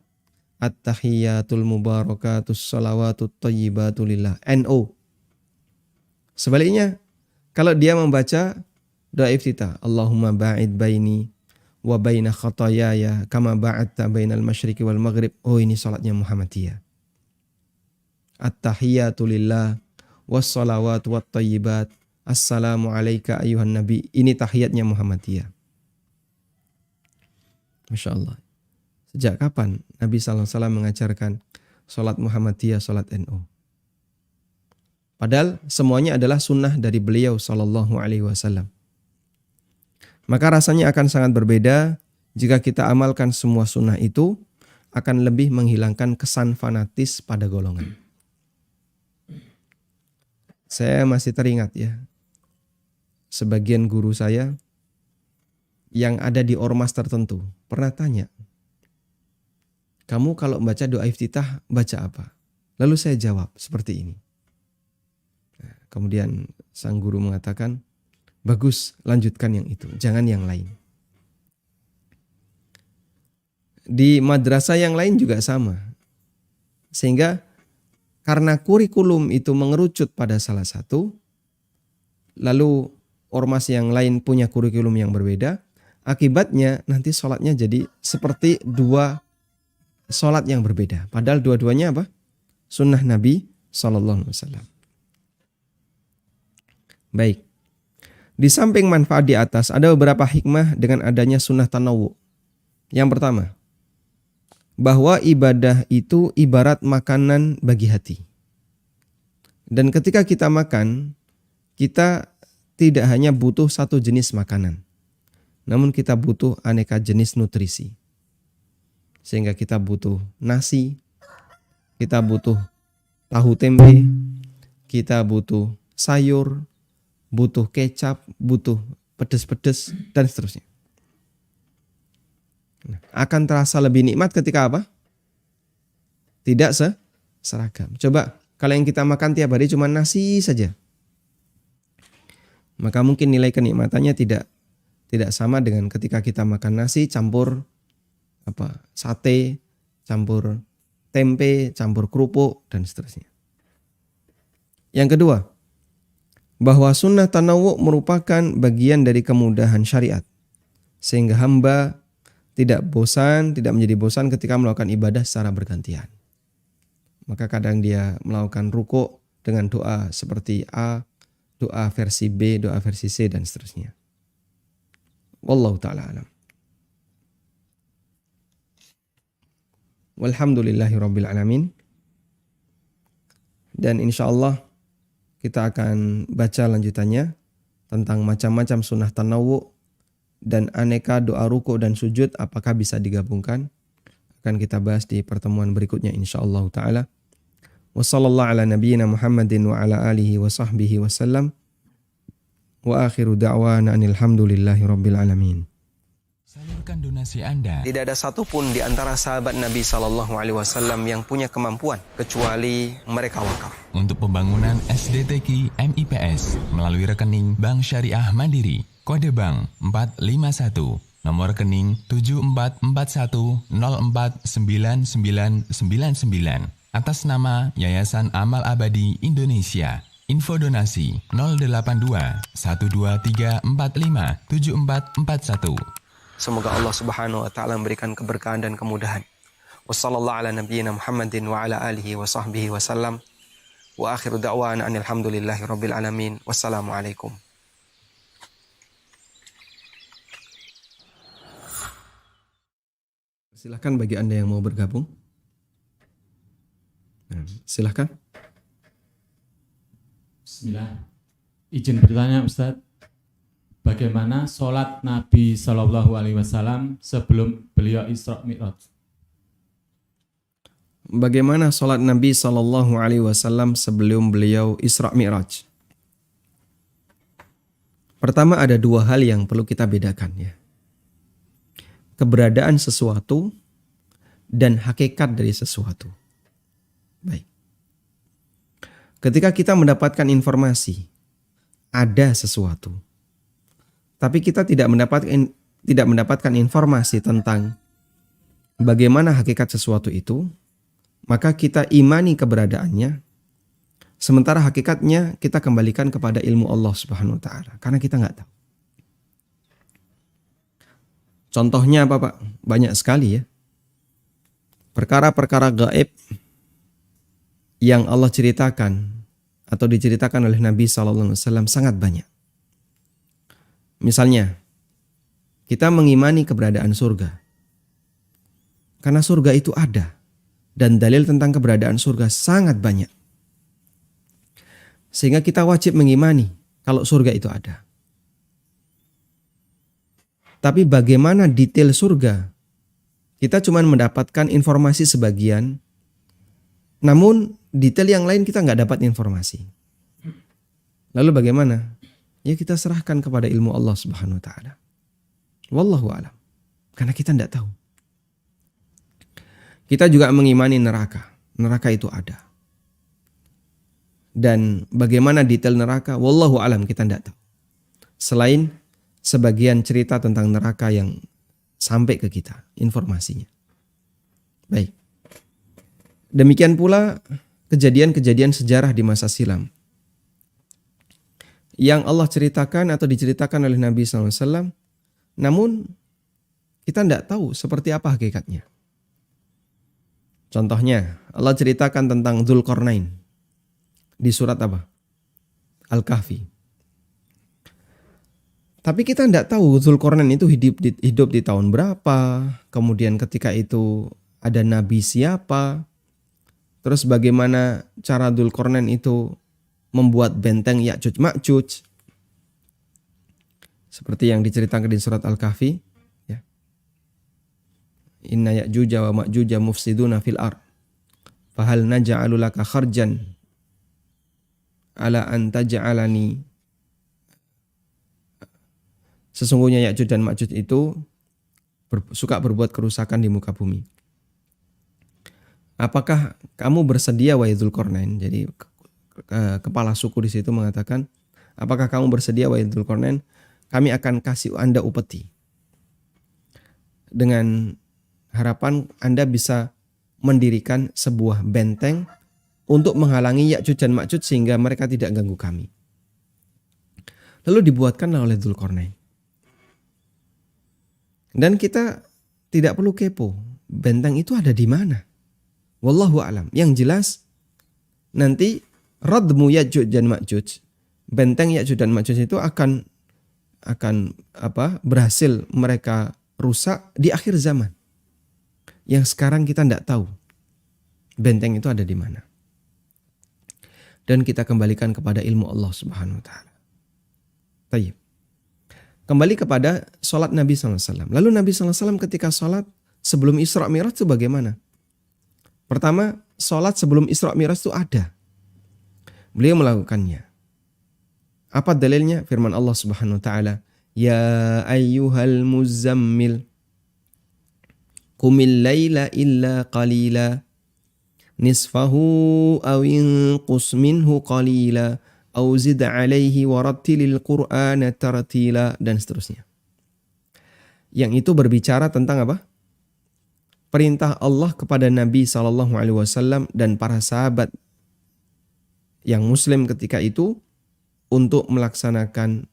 at-tahiyyatul mubarakatus shalawatut thayyibatu lillah, NU. Sebaliknya, kalau dia membaca Doa iftitah, Allahumma ba'id baini wa baina khatayaya kama ba'adta bainal masyriqi wal maghrib. Oh, ini salatnya Muhammadiyah. At-tahiyatu lillah wassalawatu wattayyibat. Assalamu alayka ayuhan nabi. Ini tahiyatnya Muhammadiyah. Masya Allah. Sejak kapan Nabi SAW mengajarkan salat Muhammadiyah, salat NU? Padahal semuanya adalah sunnah dari beliau Sallallahu Alaihi Wasallam. Maka rasanya akan sangat berbeda jika kita amalkan semua sunnah itu, akan lebih menghilangkan kesan fanatis pada golongan. Saya masih teringat ya, sebagian guru saya yang ada di ormas tertentu pernah tanya, kamu kalau baca doa iftitah baca apa? Lalu saya jawab seperti ini. Kemudian sang guru mengatakan, bagus, lanjutkan yang itu, jangan yang lain. Di madrasah yang lain juga sama. Sehingga karena kurikulum itu mengerucut pada salah satu, lalu ormas yang lain punya kurikulum yang berbeda, akibatnya nanti sholatnya jadi seperti dua sholat yang berbeda. Padahal dua-duanya apa? Sunnah Nabi SAW. Baik. Di samping manfaat di atas, ada beberapa hikmah dengan adanya sunnah tanawu. Yang pertama, bahwa ibadah itu ibarat makanan bagi hati. Dan ketika kita makan, kita tidak hanya butuh satu jenis makanan, namun kita butuh aneka jenis nutrisi. Sehingga kita butuh nasi, kita butuh tahu tempe, kita butuh sayur, butuh kecap, butuh pedes-pedes, dan seterusnya. Akan terasa lebih nikmat ketika apa? Tidak seragam. Coba kalau yang kita makan tiap hari cuma nasi saja, maka mungkin nilai kenikmatannya tidak sama dengan ketika kita makan nasi campur sate, campur tempe, campur kerupuk, dan seterusnya. Yang kedua, bahwa sunnah tanawu merupakan bagian dari kemudahan syariat, sehingga hamba tidak menjadi bosan ketika melakukan ibadah secara bergantian. Maka kadang dia melakukan ruku dengan doa seperti A, doa versi B, doa versi C, dan seterusnya. Wallahu ta'ala alam. Walhamdulillahirabbil alamin. Dan insyaallah kita akan baca lanjutannya tentang macam-macam sunnah tanawu dan aneka doa ruku dan sujud apakah bisa digabungkan. Akan kita bahas di pertemuan berikutnya insyaallah taala. Wassallallahu ala nabiyyina Muhammadin wa ala alihi wa sahbihi wasallam. Wa akhiru da'wana alhamdulillahirabbil alamin. Salurkan donasi Anda. Tidak ada satupun di antara sahabat Nabi SAW yang punya kemampuan kecuali mereka wakaf Untuk pembangunan SDTQ MIPS melalui rekening Bank Syariah Mandiri, kode bank 451, nomor rekening 7441049999 atas nama Yayasan Amal Abadi Indonesia. Info donasi 082 12345 7441. Semoga Allah Subhanahu wa taala memberikan keberkahan dan kemudahan. Wassallallahu ala nabiyyina Muhammadin wa ala alihi wa sahbihi wasallam. Wa akhiru da'wana alhamdulillahirabbil alamin. Wassalamualaikum. Silakan bagi Anda yang mau bergabung. Silakan. Bismillah. Izin bertanya Ustadz. Bagaimana sholat Nabi Shallallahu Alaihi Wasallam sebelum beliau Isra Mi'raj? Bagaimana sholat Nabi Sallallahu Alaihi Wasallam sebelum beliau Isra Mi'raj? Pertama, ada dua hal yang perlu kita bedakan ya. Keberadaan sesuatu dan hakikat dari sesuatu. Baik. Ketika kita mendapatkan informasi ada sesuatu, tapi kita tidak mendapatkan informasi tentang bagaimana hakikat sesuatu itu, maka kita imani keberadaannya, sementara hakikatnya kita kembalikan kepada ilmu Allah Subhanahu wa taala, karena kita nggak tahu. Contohnya apa Pak? Banyak sekali ya. Perkara-perkara gaib yang Allah ceritakan atau diceritakan oleh Nabi SAW sangat banyak. Misalnya, kita mengimani keberadaan surga. Karena surga itu ada. Dan dalil tentang keberadaan surga sangat banyak. Sehingga kita wajib mengimani kalau surga itu ada. Tapi bagaimana detail surga? Kita cuma mendapatkan informasi sebagian. Namun detail yang lain kita nggak dapat informasi. Lalu bagaimana? Ya kita serahkan kepada ilmu Allah Subhanahu wa taala. Wallahu a'lam. Karena kita tidak tahu. Kita juga mengimani neraka. Neraka itu ada. Dan bagaimana detail neraka? Wallahu a'lam, kita tidak tahu. Selain sebagian cerita tentang neraka yang sampai ke kita, informasinya. Baik. Demikian pula kejadian-kejadian sejarah di masa silam yang Allah ceritakan atau diceritakan oleh Nabi SAW, namun kita tidak tahu seperti apa hakikatnya. Contohnya, Allah ceritakan tentang Dzulqarnain di surat apa? Al-Kahfi. Tapi kita tidak tahu Dzulqarnain itu hidup di tahun berapa, kemudian ketika itu ada nabi siapa, terus bagaimana cara Dzulqarnain itu membuat benteng Ya'juj Ma'juj. Seperti yang diceritakan di surat Al-Kahfi. Ya. Inna Ya'juja wa Ma'juja mufsiduna fil ard. Fahal naja'alu laka kharjan ala an taj'alani. Sesungguhnya Ya'juj dan Ma'juj itu suka berbuat kerusakan di muka bumi. Apakah kamu bersedia wahai Dzulqarnain? Jadi kepala suku di situ mengatakan, apakah kamu bersedia wahai Dzulqarnain? Kami akan kasih Anda upeti. Dengan harapan Anda bisa mendirikan sebuah benteng untuk menghalangi Ya'juj dan Ma'juj sehingga mereka tidak ganggu kami. Lalu dibuatkanlah oleh Dzulqarnain. Dan kita tidak perlu kepo, benteng itu ada di mana. Wallahu a'lam. Yang jelas nanti radmu Ya'juj dan Ma'juj, benteng Ya'juj dan Ma'juj itu akan berhasil mereka rusak di akhir zaman. Yang sekarang kita tidak tahu benteng itu ada di mana. Dan kita kembalikan kepada ilmu Allah Subhanahu wa taala. Tayyib. Kembali kepada sholat Nabi SAW. Lalu Nabi SAW ketika sholat sebelum Isra Mi'raj itu bagaimana? Pertama, sholat sebelum Isra Mi'raj itu ada. Beliau melakukannya. Apa dalilnya? Firman Allah Subhanahu wa taala, "Ya ayyuhal muzammil qumil laila illa qalila nisfahu aw inqus minhu qalila aw zid 'alaihi warattilil qur'ana tartila," dan seterusnya. Yang itu berbicara tentang apa? Perintah Allah kepada Nabi SAW dan para sahabat yang muslim ketika itu untuk melaksanakan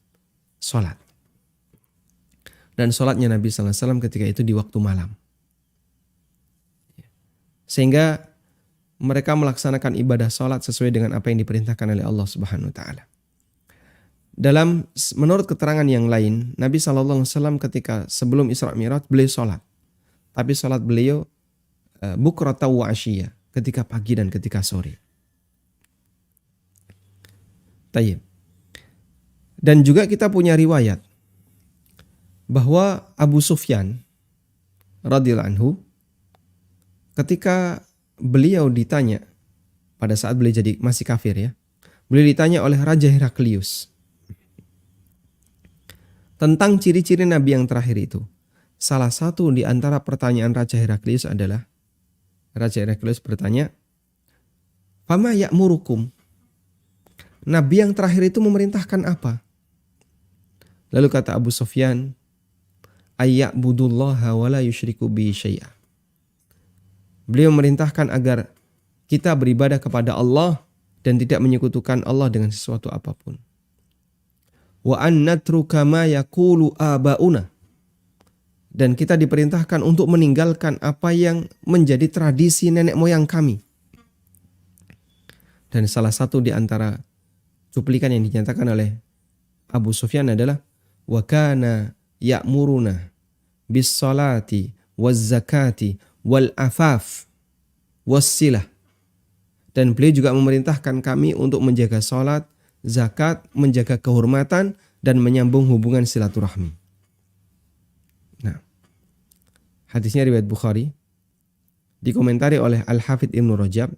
sholat. Dan sholatnya Nabi SAW ketika itu di waktu malam. Sehingga mereka melaksanakan ibadah sholat sesuai dengan apa yang diperintahkan oleh Allah Subhanahu wa taala. Menurut keterangan yang lain, Nabi SAW ketika sebelum Isra Mi'raj beliau sholat. Tapi sholat beliau bukrata wa asyiyah, ketika pagi dan ketika sore. Tayyib. Dan juga kita punya riwayat bahwa Abu Sufyan radhiyallahu anhu ketika beliau ditanya pada saat beliau jadi masih kafir ya, beliau ditanya oleh Raja Heraklius tentang ciri-ciri Nabi yang terakhir itu. Salah satu di antara pertanyaan Raja Heraklius adalah, Raja Heraklius bertanya, "Fama ya'murukum?" Nabi yang terakhir itu memerintahkan apa? Lalu kata Abu Sufyan, "Ayya'budullaha wa la yusyriku bihi syai'a." Beliau memerintahkan agar kita beribadah kepada Allah dan tidak menyekutukan Allah dengan sesuatu apapun. Wa an natruka ma yaqulu abauna, Dan kita diperintahkan untuk meninggalkan apa yang menjadi tradisi nenek moyang kami. Dan salah satu di antara cuplikan yang dinyatakan oleh Abu Sufyan adalah wa kana ya'muruna bis salati waz zakati wal afaf was silah. Dan beliau juga memerintahkan kami untuk menjaga salat, zakat, menjaga kehormatan dan menyambung hubungan silaturahmi. Nah, hadisnya riwayat Bukhari, dikomentari oleh Al-Hafidz Ibnu Rajab.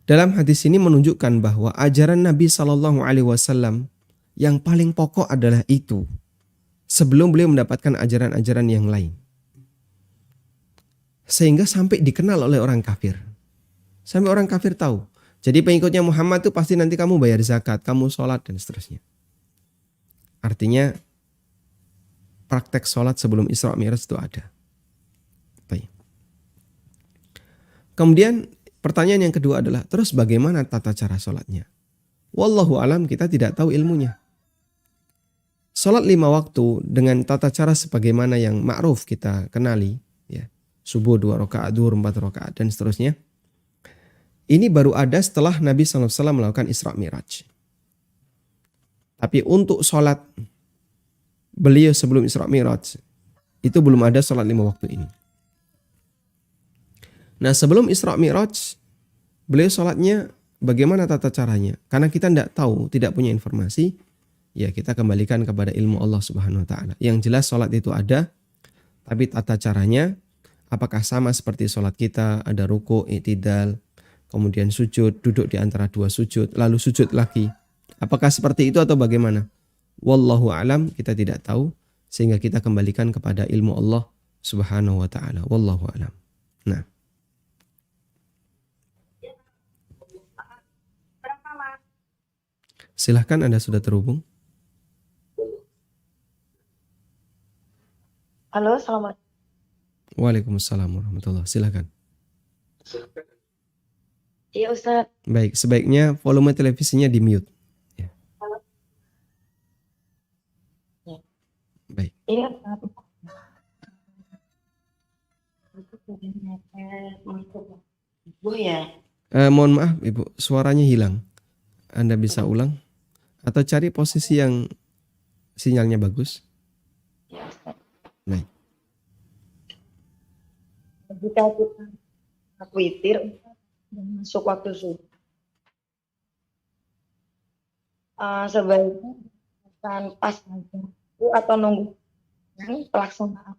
Dalam hadis ini menunjukkan bahwa ajaran Nabi Shallallahu Alaihi Wasallam yang paling pokok adalah itu, sebelum beliau mendapatkan ajaran-ajaran yang lain, sehingga sampai dikenal oleh orang kafir, sampai orang kafir tahu. Jadi pengikutnya Muhammad itu pasti nanti kamu bayar zakat, kamu sholat dan seterusnya. Artinya praktek sholat sebelum Isra Mi'raj itu ada. Baik. Kemudian pertanyaan yang kedua adalah, terus bagaimana tata cara sholatnya? Wallahu alam, kita tidak tahu ilmunya. Sholat 5 waktu dengan tata cara sebagaimana yang ma'ruf kita kenali, ya, subuh 2 rakaat, zuhur 4 rakaat dan seterusnya. Ini baru ada setelah Nabi SAW melakukan Isra Mi'raj. Tapi untuk sholat beliau sebelum Isra Mi'raj, itu belum ada sholat 5 waktu ini. Nah, sebelum Isra Mi'raj, beliau sholatnya bagaimana tata caranya? Karena kita tidak tahu, tidak punya informasi, ya kita kembalikan kepada ilmu Allah Subhanahu Wa Taala. Yang jelas sholat itu ada, tapi tata caranya apakah sama seperti sholat kita? Ada ruku, i'tidal, kemudian sujud, duduk di antara 2 sujud, lalu sujud lagi. Apakah seperti itu atau bagaimana? Wallahu alam, kita tidak tahu, sehingga kita kembalikan kepada ilmu Allah Subhanahu Wa Taala. Wallahu alam. Nah, silahkan, Anda sudah terhubung. Halo, assalamualaikum. Waalaikumsalam warahmatullahi wabarakatuh. Silahkan. Iya Ustaz. Baik, sebaiknya volume televisinya di mute. Ya. Ya. Baik. Ini Ustaz. Bu ya. Mohon maaf Ibu, suaranya hilang. Anda bisa ulang atau cari posisi yang sinyalnya bagus. Ya Ustaz. Baik. Jika kita witir masuk waktu subuh, sebaiknya akan pas aja atau nunggu pelaksanaan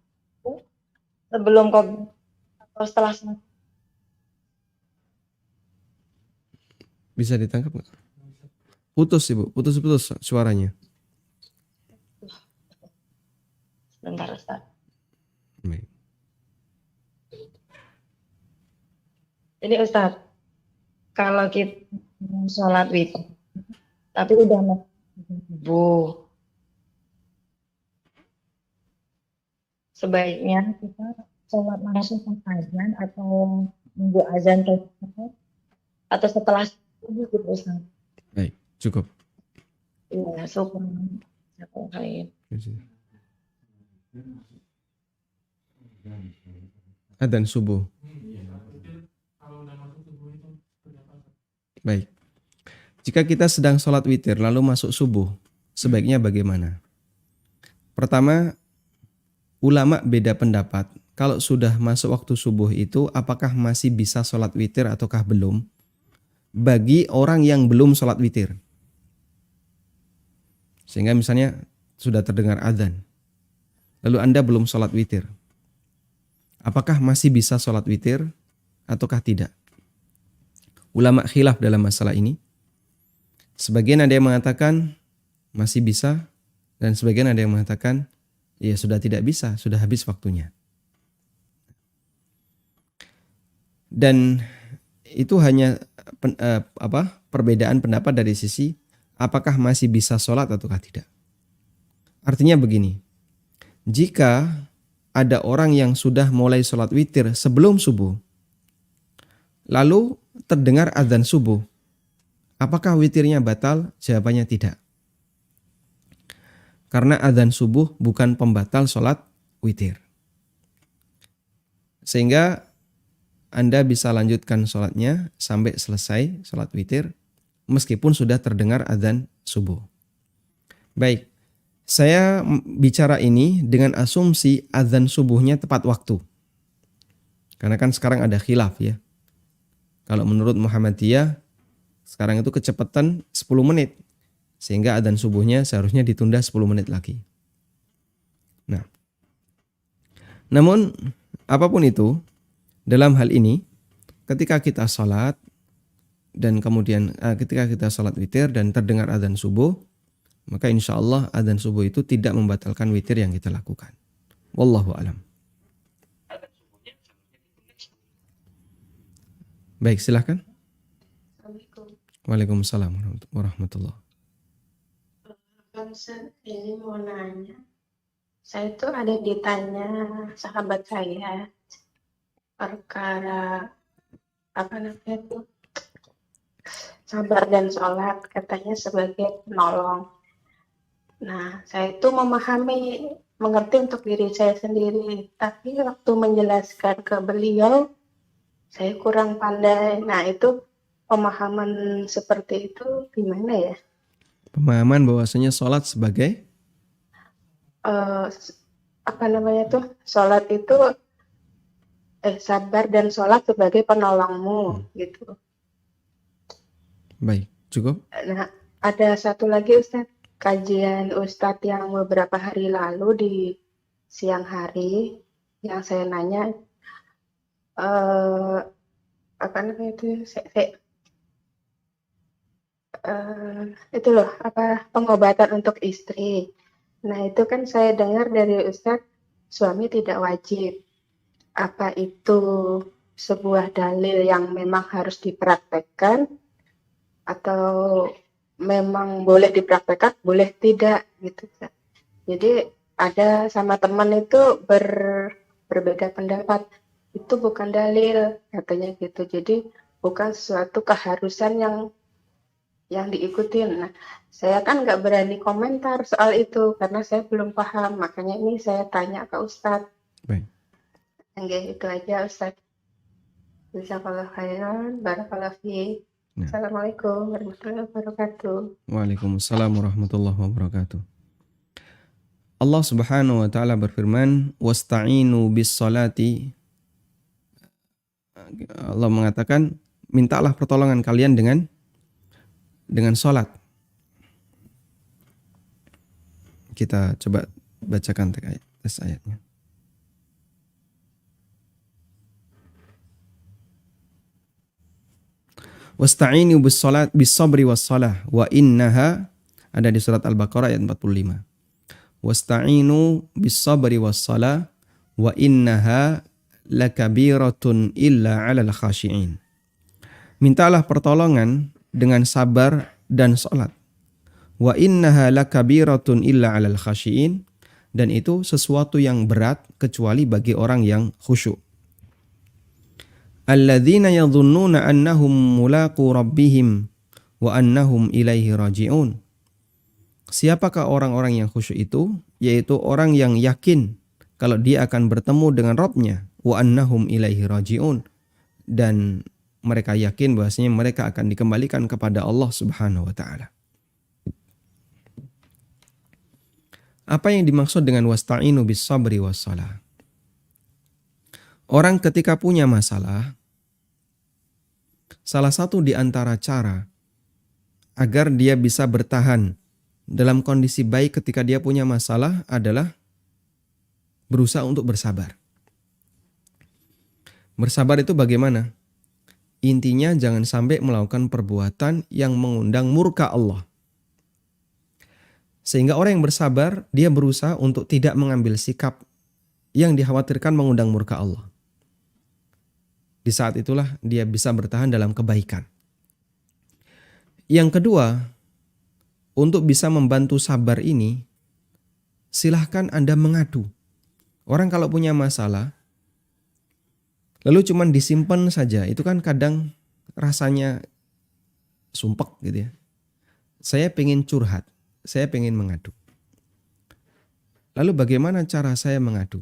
sebelum COVID atau setelah sholat. Bisa ditangkap nggak? Putus Ibu, putus suaranya. Sebentar Ustaz. Baik. Ini Ustaz, kalau kita sholat witir, tapi udah mau subuh, sebaiknya kita sholat langsung azan atau nunggu azan atau setelah subuh gitu Ustaz. Baik, cukup. Iya, syukur. Adzan subuh. Baik. Jika kita sedang sholat witir lalu masuk subuh, sebaiknya bagaimana? Pertama, ulama beda pendapat. Kalau sudah masuk waktu subuh itu, apakah masih bisa sholat witir ataukah belum? Bagi orang yang belum sholat witir. Sehingga misalnya sudah terdengar adzan, lalu Anda belum sholat witir. Apakah masih bisa sholat witir ataukah tidak? Ulama khilaf dalam masalah ini. Sebagian ada yang mengatakan masih bisa, dan sebagian ada yang mengatakan ya sudah tidak bisa, sudah habis waktunya. Dan itu hanya perbedaan pendapat dari sisi apakah masih bisa sholat ataukah tidak. Artinya begini, jika ada orang yang sudah mulai sholat witir sebelum subuh, lalu terdengar adzan subuh, apakah witirnya batal? Jawabannya tidak. Karena adzan subuh bukan pembatal sholat witir. Sehingga Anda bisa lanjutkan sholatnya sampai selesai sholat witir meskipun sudah terdengar adzan subuh. Baik, saya bicara ini dengan asumsi adzan subuhnya tepat waktu. Karena kan sekarang ada khilaf ya. Kalau menurut Muhammadiyah, sekarang itu kecepatan 10 menit. Sehingga adzan subuhnya seharusnya ditunda 10 menit lagi. Nah, namun apapun itu, dalam hal ini, ketika kita sholat, dan kemudian ketika kita sholat witir dan terdengar adzan subuh, maka insya Allah adzan subuh itu tidak membatalkan witir yang kita lakukan. Wallahu a'lam. Baik, silahkan. Assalamualaikum. Waalaikumsalam warahmatullahi. Bang Ustaz, ini mau nanya. Saya tuh ada ditanya sahabat saya perkara apa namanya tuh sabar dan sholat katanya sebagai penolong. Nah, saya itu mengerti untuk diri saya sendiri, tapi waktu menjelaskan ke beliau saya kurang pandai. Nah, itu pemahaman seperti itu gimana ya? Pemahaman bahwasanya sholat sebagai Apa namanya tuh sholat itu sabar dan sholat sebagai penolongmu gitu. baik, cukup. Nah, ada satu lagi Ustadz, kajian Ustadz yang beberapa hari lalu di siang hari yang saya nanya apa namanya itu itu loh apa pengobatan untuk istri. Nah, itu kan saya dengar dari Ustadz suami tidak wajib. Apa itu sebuah dalil yang memang harus dipraktekkan atau memang boleh dipraktekkan, boleh tidak gitu. Jadi ada sama teman itu berbeda pendapat. Itu bukan dalil katanya gitu. Jadi bukan suatu keharusan yang diikutin. Nah, saya kan nggak berani komentar soal itu karena saya belum paham. Makanya ini saya tanya ke Ustadz. Baik. Oke, itu aja Ustadz. Jazakallahu khairan, barakallahu fiik. Ya. Assalamualaikum warahmatullahi wabarakatuh. Waalaikumsalam warahmatullahi wabarakatuh. Allah Subhanahu wa taala berfirman, "Wasta'inu bis salati." Allah mengatakan, mintalah pertolongan kalian dengan salat. Kita coba bacakan teks ayatnya. Wasta'inu bis salat bis sabri was salah wa innaha, ada di surat Al-Baqarah ayat 45. Wasta'inu bis sabri was salah wa innaha lakabiratun illa 'alal khashi'in. Mintalah pertolongan dengan sabar dan salat. Wa innaha lakabiratun illa 'alal khashi'in, dan itu sesuatu yang berat kecuali bagi orang yang khusyuk. Alladzina yadhunnuna annahum mulaqu rabbihim wa annahum ilaihi raji'un. Siapakah orang-orang yang khusyuk itu? Yaitu orang yang yakin kalau dia akan bertemu dengan Rabb-nya, wa annahum ilaihi raji'un, dan mereka yakin bahwasanya mereka akan dikembalikan kepada Allah Subhanahu wa taala. Apa yang dimaksud dengan wasta'inu bis sabri was salah? Orang ketika punya masalah, salah satu di antara cara agar dia bisa bertahan dalam kondisi baik ketika dia punya masalah adalah berusaha untuk bersabar. Bersabar itu bagaimana? Intinya jangan sampai melakukan perbuatan yang mengundang murka Allah. Sehingga orang yang bersabar, dia berusaha untuk tidak mengambil sikap yang dikhawatirkan mengundang murka Allah. Di saat itulah dia bisa bertahan dalam kebaikan. Yang kedua, untuk bisa membantu sabar ini, silahkan Anda mengadu. Orang kalau punya masalah, lalu cuman disimpan saja, itu kan kadang rasanya sumpek gitu ya. Saya pengen curhat, saya pengen mengadu. Lalu bagaimana cara saya mengadu?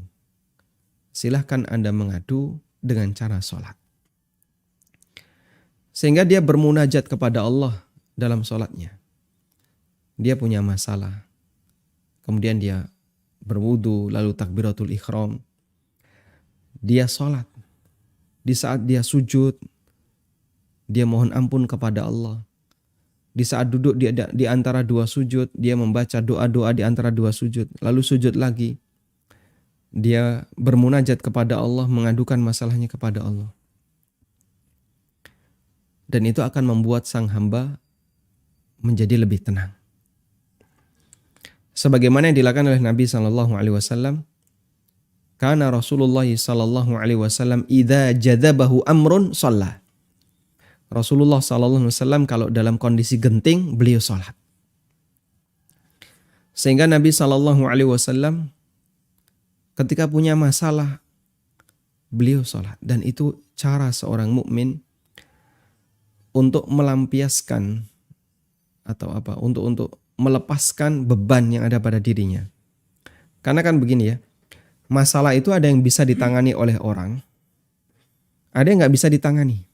Silahkan Anda mengadu dengan cara sholat. Sehingga dia bermunajat kepada Allah dalam sholatnya. Dia punya masalah. Kemudian dia berwudu, lalu takbiratul ihram. Dia sholat. Di saat dia sujud, dia mohon ampun kepada Allah. Di saat duduk di antara dua sujud, dia membaca doa-doa di antara dua sujud. Lalu sujud lagi. Dia bermunajat kepada Allah, mengadukan masalahnya kepada Allah. Dan itu akan membuat sang hamba menjadi lebih tenang. Sebagaimana yang dilakukan oleh Nabi SAW, karena Rasulullah SAW idza jadabahu amrun shalla. Rasulullah SAW kalau dalam kondisi genting, beliau sholat. Sehingga Nabi SAW ketika punya masalah, beliau sholat. Dan itu cara seorang mukmin untuk melampiaskan atau apa? Untuk melepaskan beban yang ada pada dirinya. Karena kan begini ya, masalah itu ada yang bisa ditangani oleh orang, ada yang nggak bisa ditangani.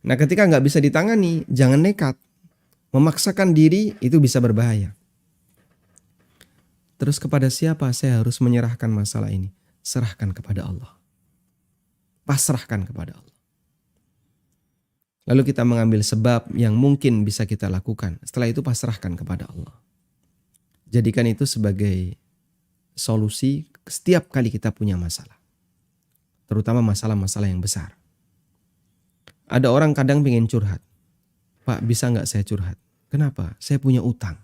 Nah, ketika nggak bisa ditangani, jangan nekat. Memaksakan diri itu bisa berbahaya. Terus kepada siapa saya harus menyerahkan masalah ini? Serahkan kepada Allah. Pasrahkan kepada Allah. Lalu kita mengambil sebab yang mungkin bisa kita lakukan. Setelah itu pasrahkan kepada Allah. Jadikan itu sebagai solusi setiap kali kita punya masalah. Terutama masalah-masalah yang besar. Ada orang kadang pengen curhat. Pak, bisa nggak saya curhat? Kenapa? Saya punya utang.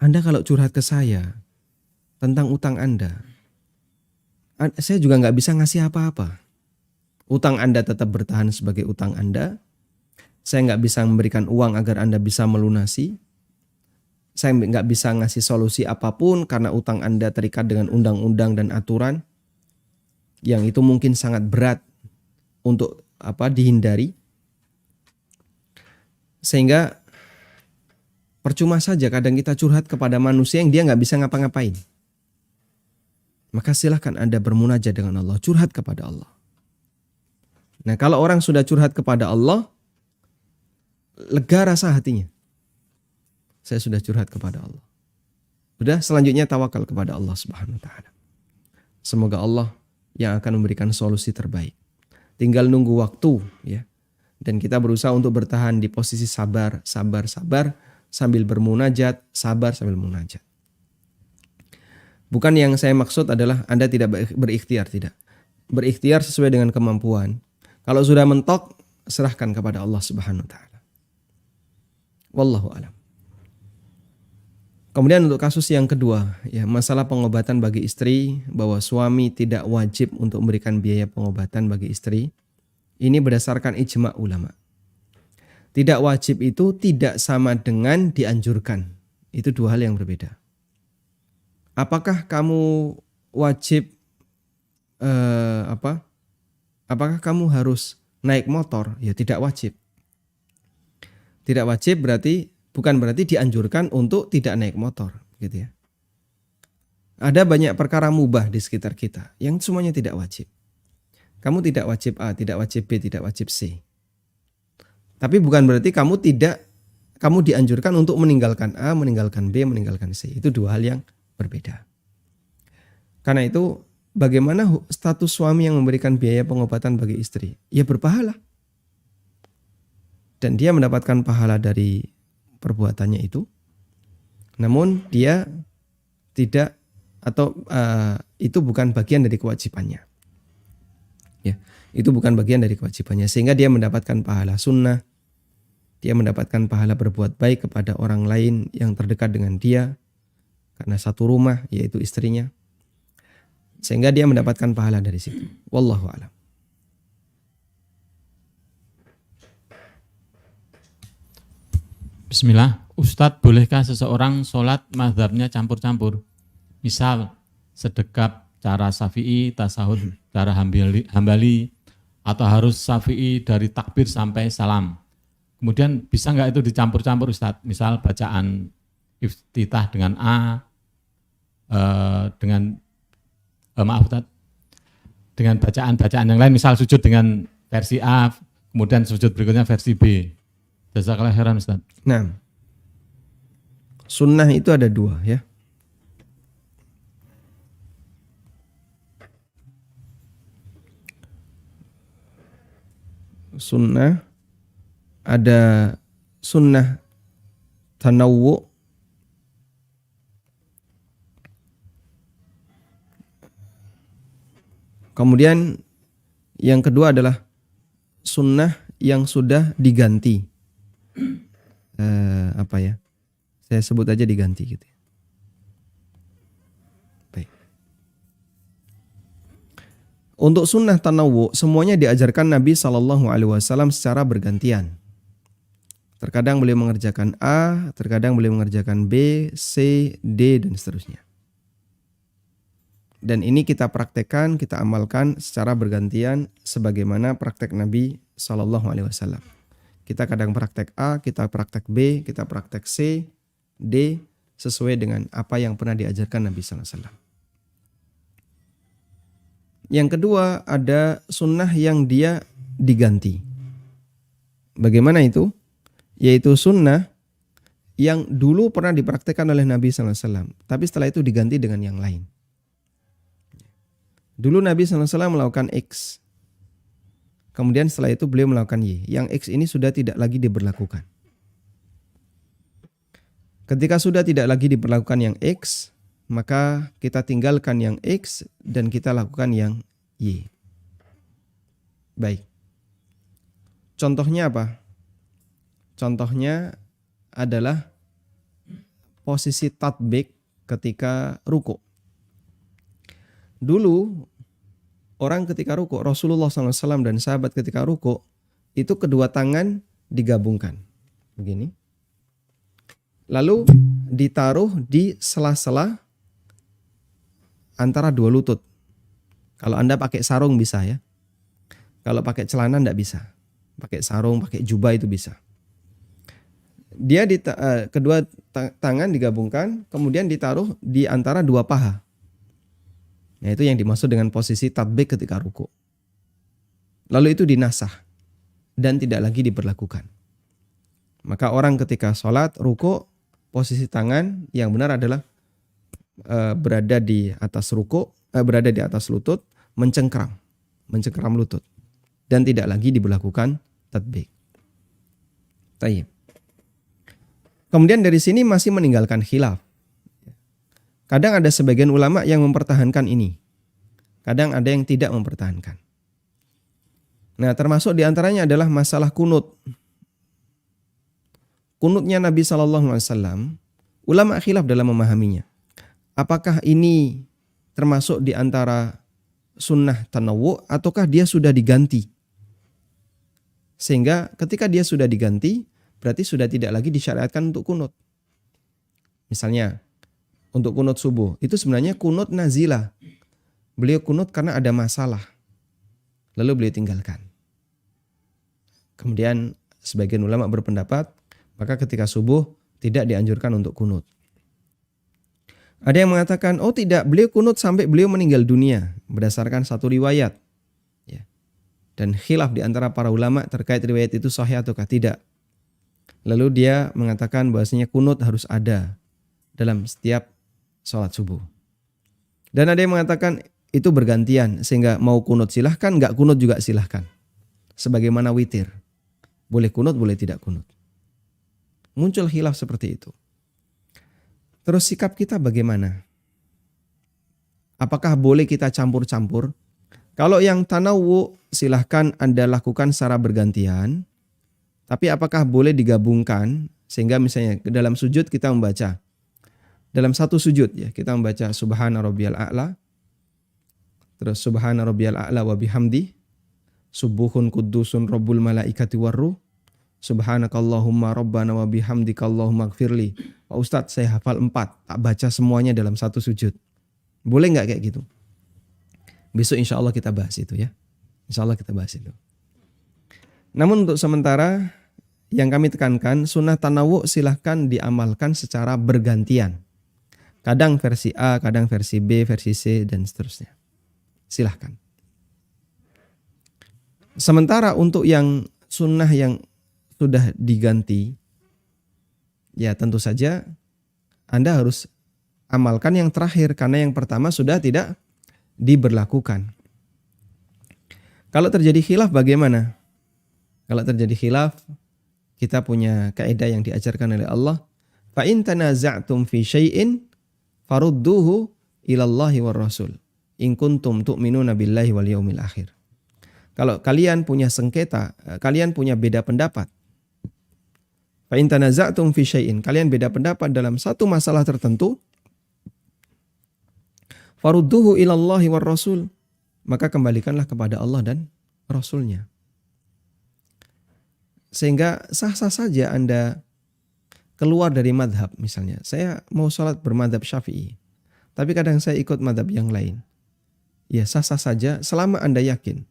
Anda kalau curhat ke saya tentang utang Anda, saya juga nggak bisa ngasih apa-apa. Utang Anda tetap bertahan sebagai utang Anda. Saya nggak bisa memberikan uang agar Anda bisa melunasi. Saya nggak bisa ngasih solusi apapun karena utang Anda terikat dengan undang-undang dan aturan yang itu mungkin sangat berat untuk dihindari. Sehingga percuma saja kadang kita curhat kepada manusia yang dia nggak bisa ngapa-ngapain. Maka silahkan Anda bermunajat dengan Allah, curhat kepada Allah. Nah, kalau orang sudah curhat kepada Allah, lega rasa hatinya. Saya sudah curhat kepada Allah. Sudah, selanjutnya tawakal kepada Allah Subhanahu wa taala. Semoga Allah yang akan memberikan solusi terbaik. Tinggal nunggu waktu ya. Dan kita berusaha untuk bertahan di posisi sabar sambil bermunajat, sabar sambil munajat. Bukan yang saya maksud adalah Anda tidak berikhtiar, tidak. Berikhtiar sesuai dengan kemampuan. Kalau sudah mentok, serahkan kepada Allah Subhanahu wa taala. Wallahu a'lam. Kemudian untuk kasus yang kedua, ya, masalah pengobatan bagi istri, bahwa suami tidak wajib untuk memberikan biaya pengobatan bagi istri. Ini berdasarkan ijma' ulama. Tidak wajib itu tidak sama dengan dianjurkan. Itu dua hal yang berbeda. Apakah kamu wajib Apakah kamu harus naik motor? Ya tidak wajib. Tidak wajib bukan berarti dianjurkan untuk tidak naik motor, gitu ya. Ada banyak perkara mubah di sekitar kita yang semuanya tidak wajib. Kamu tidak wajib A, tidak wajib B, tidak wajib C. Tapi bukan berarti kamu dianjurkan untuk meninggalkan A, meninggalkan B, meninggalkan C. Itu dua hal yang berbeda. Karena itu bagaimana status suami yang memberikan biaya pengobatan bagi istri? Ya berpahala. Dan dia mendapatkan pahala dari perbuatannya itu. Namun dia tidak itu bukan bagian dari kewajibannya. Ya, itu bukan bagian dari kewajibannya. Sehingga dia mendapatkan pahala sunnah. Dia mendapatkan pahala berbuat baik kepada orang lain yang terdekat dengan dia. Karena satu rumah, yaitu istrinya. Sehingga dia mendapatkan pahala dari situ. Wallahu a'lam. Bismillah, Ustadz, bolehkah seseorang sholat mazhabnya campur-campur? Misal, sedekap cara Syafi'i, tasahud cara Hambali, atau harus Syafi'i dari takbir sampai salam. Kemudian bisa nggak itu dicampur-campur Ustadz? Misal bacaan iftitah dengan A, dengan maaf Ustaz, dengan bacaan-bacaan yang lain, misal sujud dengan versi A, kemudian sujud berikutnya versi B. Jazakallahu khairan Ustaz. Nah, sunnah itu ada dua ya. Sunnah ada sunnah tanawwu, kemudian yang kedua adalah sunnah yang sudah diganti. Apa ya? Saya sebut aja diganti gitu. Baik. Untuk sunnah tanawwu semuanya diajarkan Nabi SAW secara bergantian. Terkadang beliau mengerjakan A, terkadang beliau mengerjakan B, C, D, dan seterusnya. Dan ini kita praktekkan, kita amalkan secara bergantian sebagaimana praktek Nabi SAW. Kita kadang praktek A, kita praktek B, kita praktek C, D, sesuai dengan apa yang pernah diajarkan Nabi SAW. Yang kedua ada sunnah yang dia diganti. Bagaimana itu? Yaitu sunnah yang dulu pernah dipraktekkan oleh Nabi SAW, tapi setelah itu diganti dengan yang lain. Dulu Nabi SAW melakukan X, kemudian setelah itu beliau melakukan Y. Yang X ini sudah tidak lagi diberlakukan. Ketika sudah tidak lagi diberlakukan yang X, maka kita tinggalkan yang X dan kita lakukan yang Y. Baik. Contohnya apa? Contohnya adalah posisi tatbik ketika ruku. Dulu orang ketika ruku, Rasulullah SAW dan sahabat ketika ruku, itu kedua tangan digabungkan. Begini. Lalu ditaruh di sela-sela antara dua lutut. Kalau Anda pakai sarung bisa ya. Kalau pakai celana enggak bisa. Pakai sarung, pakai jubah itu bisa. Dia kedua tangan digabungkan, kemudian ditaruh di antara dua paha. Nah, itu yang dimaksud dengan posisi tatbik ketika ruku. Lalu itu dinasah dan tidak lagi diberlakukan. Maka orang ketika sholat ruku, posisi tangan yang benar adalah berada di atas ruku, berada di atas lutut, mencengkram lutut, dan tidak lagi diberlakukan tatbik. Tayyib. Kemudian dari sini masih meninggalkan khilaf. Kadang ada sebagian ulama yang mempertahankan ini. Kadang ada yang tidak mempertahankan. Nah, termasuk diantaranya adalah masalah kunut. Kunutnya Nabi SAW, ulama khilaf dalam memahaminya. Apakah ini termasuk di antara sunnah tanawwu ataukah dia sudah diganti? Sehingga ketika dia sudah diganti, berarti sudah tidak lagi disyariatkan untuk kunut. Misalnya, untuk kunut subuh, itu sebenarnya kunut nazilah. Beliau kunut karena ada masalah. Lalu beliau tinggalkan. Kemudian sebagian ulama berpendapat, maka ketika subuh tidak dianjurkan untuk kunut. Ada yang mengatakan, oh tidak, beliau kunut sampai beliau meninggal dunia. Berdasarkan satu riwayat. Ya. Dan khilaf di antara para ulama terkait riwayat itu sahih ataukah tidak. Lalu dia mengatakan bahwasanya kunut harus ada dalam setiap sholat subuh. Dan ada yang mengatakan itu bergantian, sehingga mau kunut silahkan, nggak kunut juga silahkan. Sebagaimana witir. Boleh kunut, boleh tidak kunut. Muncul khilaf seperti itu. Terus sikap kita bagaimana? Apakah boleh kita campur-campur? Kalau yang tanawwu silahkan Anda lakukan secara bergantian. Tapi apakah boleh digabungkan sehingga misalnya dalam sujud kita membaca, dalam satu sujud ya kita membaca Subhana Rabbiyal A'la, terus Subhana Rabbiyal A'la wa bihamdi, Subuhun Quddusun Rabbul Malaikati Warruh, Subhanakallahumma Rabbana wa bihamdika Allahumma gfirli. Pak Ustadz, saya hafal 4, tak baca semuanya dalam satu sujud. Boleh nggak kayak gitu? Besok insya Allah kita bahas itu ya. Insya Allah kita bahas itu. Namun untuk sementara yang kami tekankan, sunnah tanawwu silahkan diamalkan secara bergantian. Kadang versi A, kadang versi B, versi C, dan seterusnya. Silahkan. Sementara untuk yang sunnah yang sudah diganti, ya tentu saja Anda harus amalkan yang terakhir, karena yang pertama sudah tidak diberlakukan. Kalau terjadi khilaf bagaimana? Kalau terjadi khilaf, kita punya kaidah yang diajarkan oleh Allah. Fa in tanaza'tum fi syai'in farudduhu ilallahi war rasul. In kuntum tu'minuna billahi wal yaumil akhir. Kalau kalian punya sengketa, kalian punya beda pendapat. Fa in tanaza'tum fi syai'in, kalian beda pendapat dalam satu masalah tertentu, farudduhu ilallahi war rasul, maka kembalikanlah kepada Allah dan Rasulnya. Sehingga sah-sah saja Anda keluar dari madhab. Misalnya, saya mau sholat bermadhab Syafi'i, tapi kadang saya ikut madhab yang lain. Ya sah-sah saja selama Anda yakin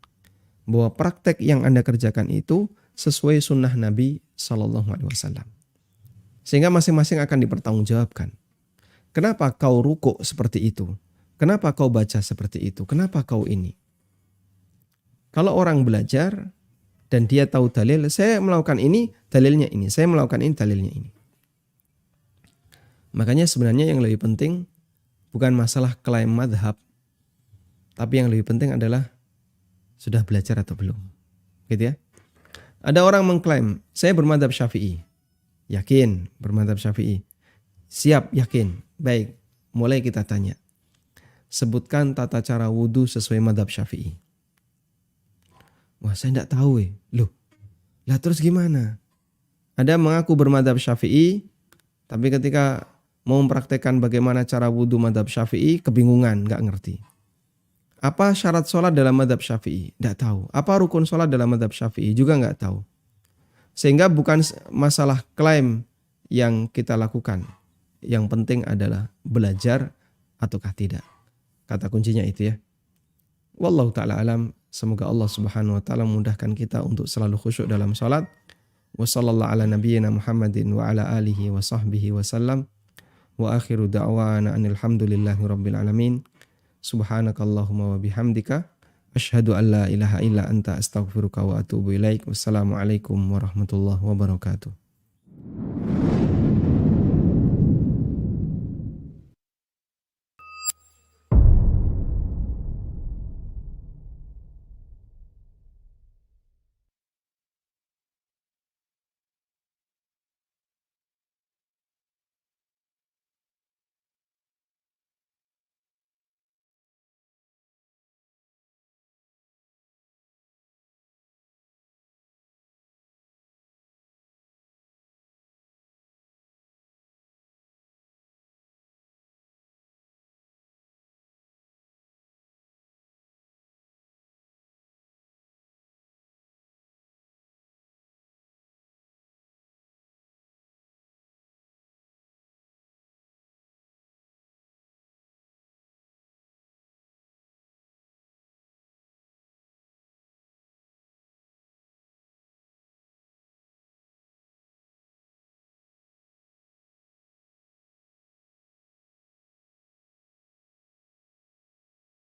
bahwa praktek yang Anda kerjakan itu sesuai sunnah Nabi SAW. Sehingga masing-masing akan dipertanggungjawabkan. Kenapa kau rukuk seperti itu? Kenapa kau baca seperti itu? Kenapa kau ini? Kalau orang belajar dan dia tahu dalil, saya melakukan ini, dalilnya ini. Saya melakukan ini, dalilnya ini. Makanya sebenarnya yang lebih penting bukan masalah klaim madhab, tapi yang lebih penting adalah sudah belajar atau belum. Gitu ya. Ada orang mengklaim, saya bermadhab Syafi'i. Yakin bermadhab Syafi'i. Siap, yakin. Baik, mulai kita tanya. Sebutkan tata cara wudhu sesuai madhab Syafi'i. Wah, saya tidak tahu. Loh, lah terus gimana? Ada mengaku bermadhab Syafi'i, tapi ketika mau mempraktekkan bagaimana cara wudhu madhab Syafi'i, kebingungan, nggak ngerti. Apa syarat sholat dalam madhab Syafi'i? Nggak tahu. Apa rukun sholat dalam madhab Syafi'i? Juga nggak tahu. Sehingga bukan masalah klaim yang kita lakukan. Yang penting adalah belajar ataukah tidak. Kata kuncinya itu ya. Wallahu ta'ala alam. Semoga Allah subhanahu wa ta'ala memudahkan kita untuk selalu khusyuk dalam sholat. Wa sallallahu ala nabiyyina Muhammadin wa ala alihi wa sahbihi wa sallam. Wa akhiru da'wana anilhamdulillahi rabbil alamin. Subhanakallahumma wa bihamdika. Asyhadu an la ilaha illa anta astaghfiruka wa atubu ilaik. Wassalamualaikum warahmatullahi wabarakatuh.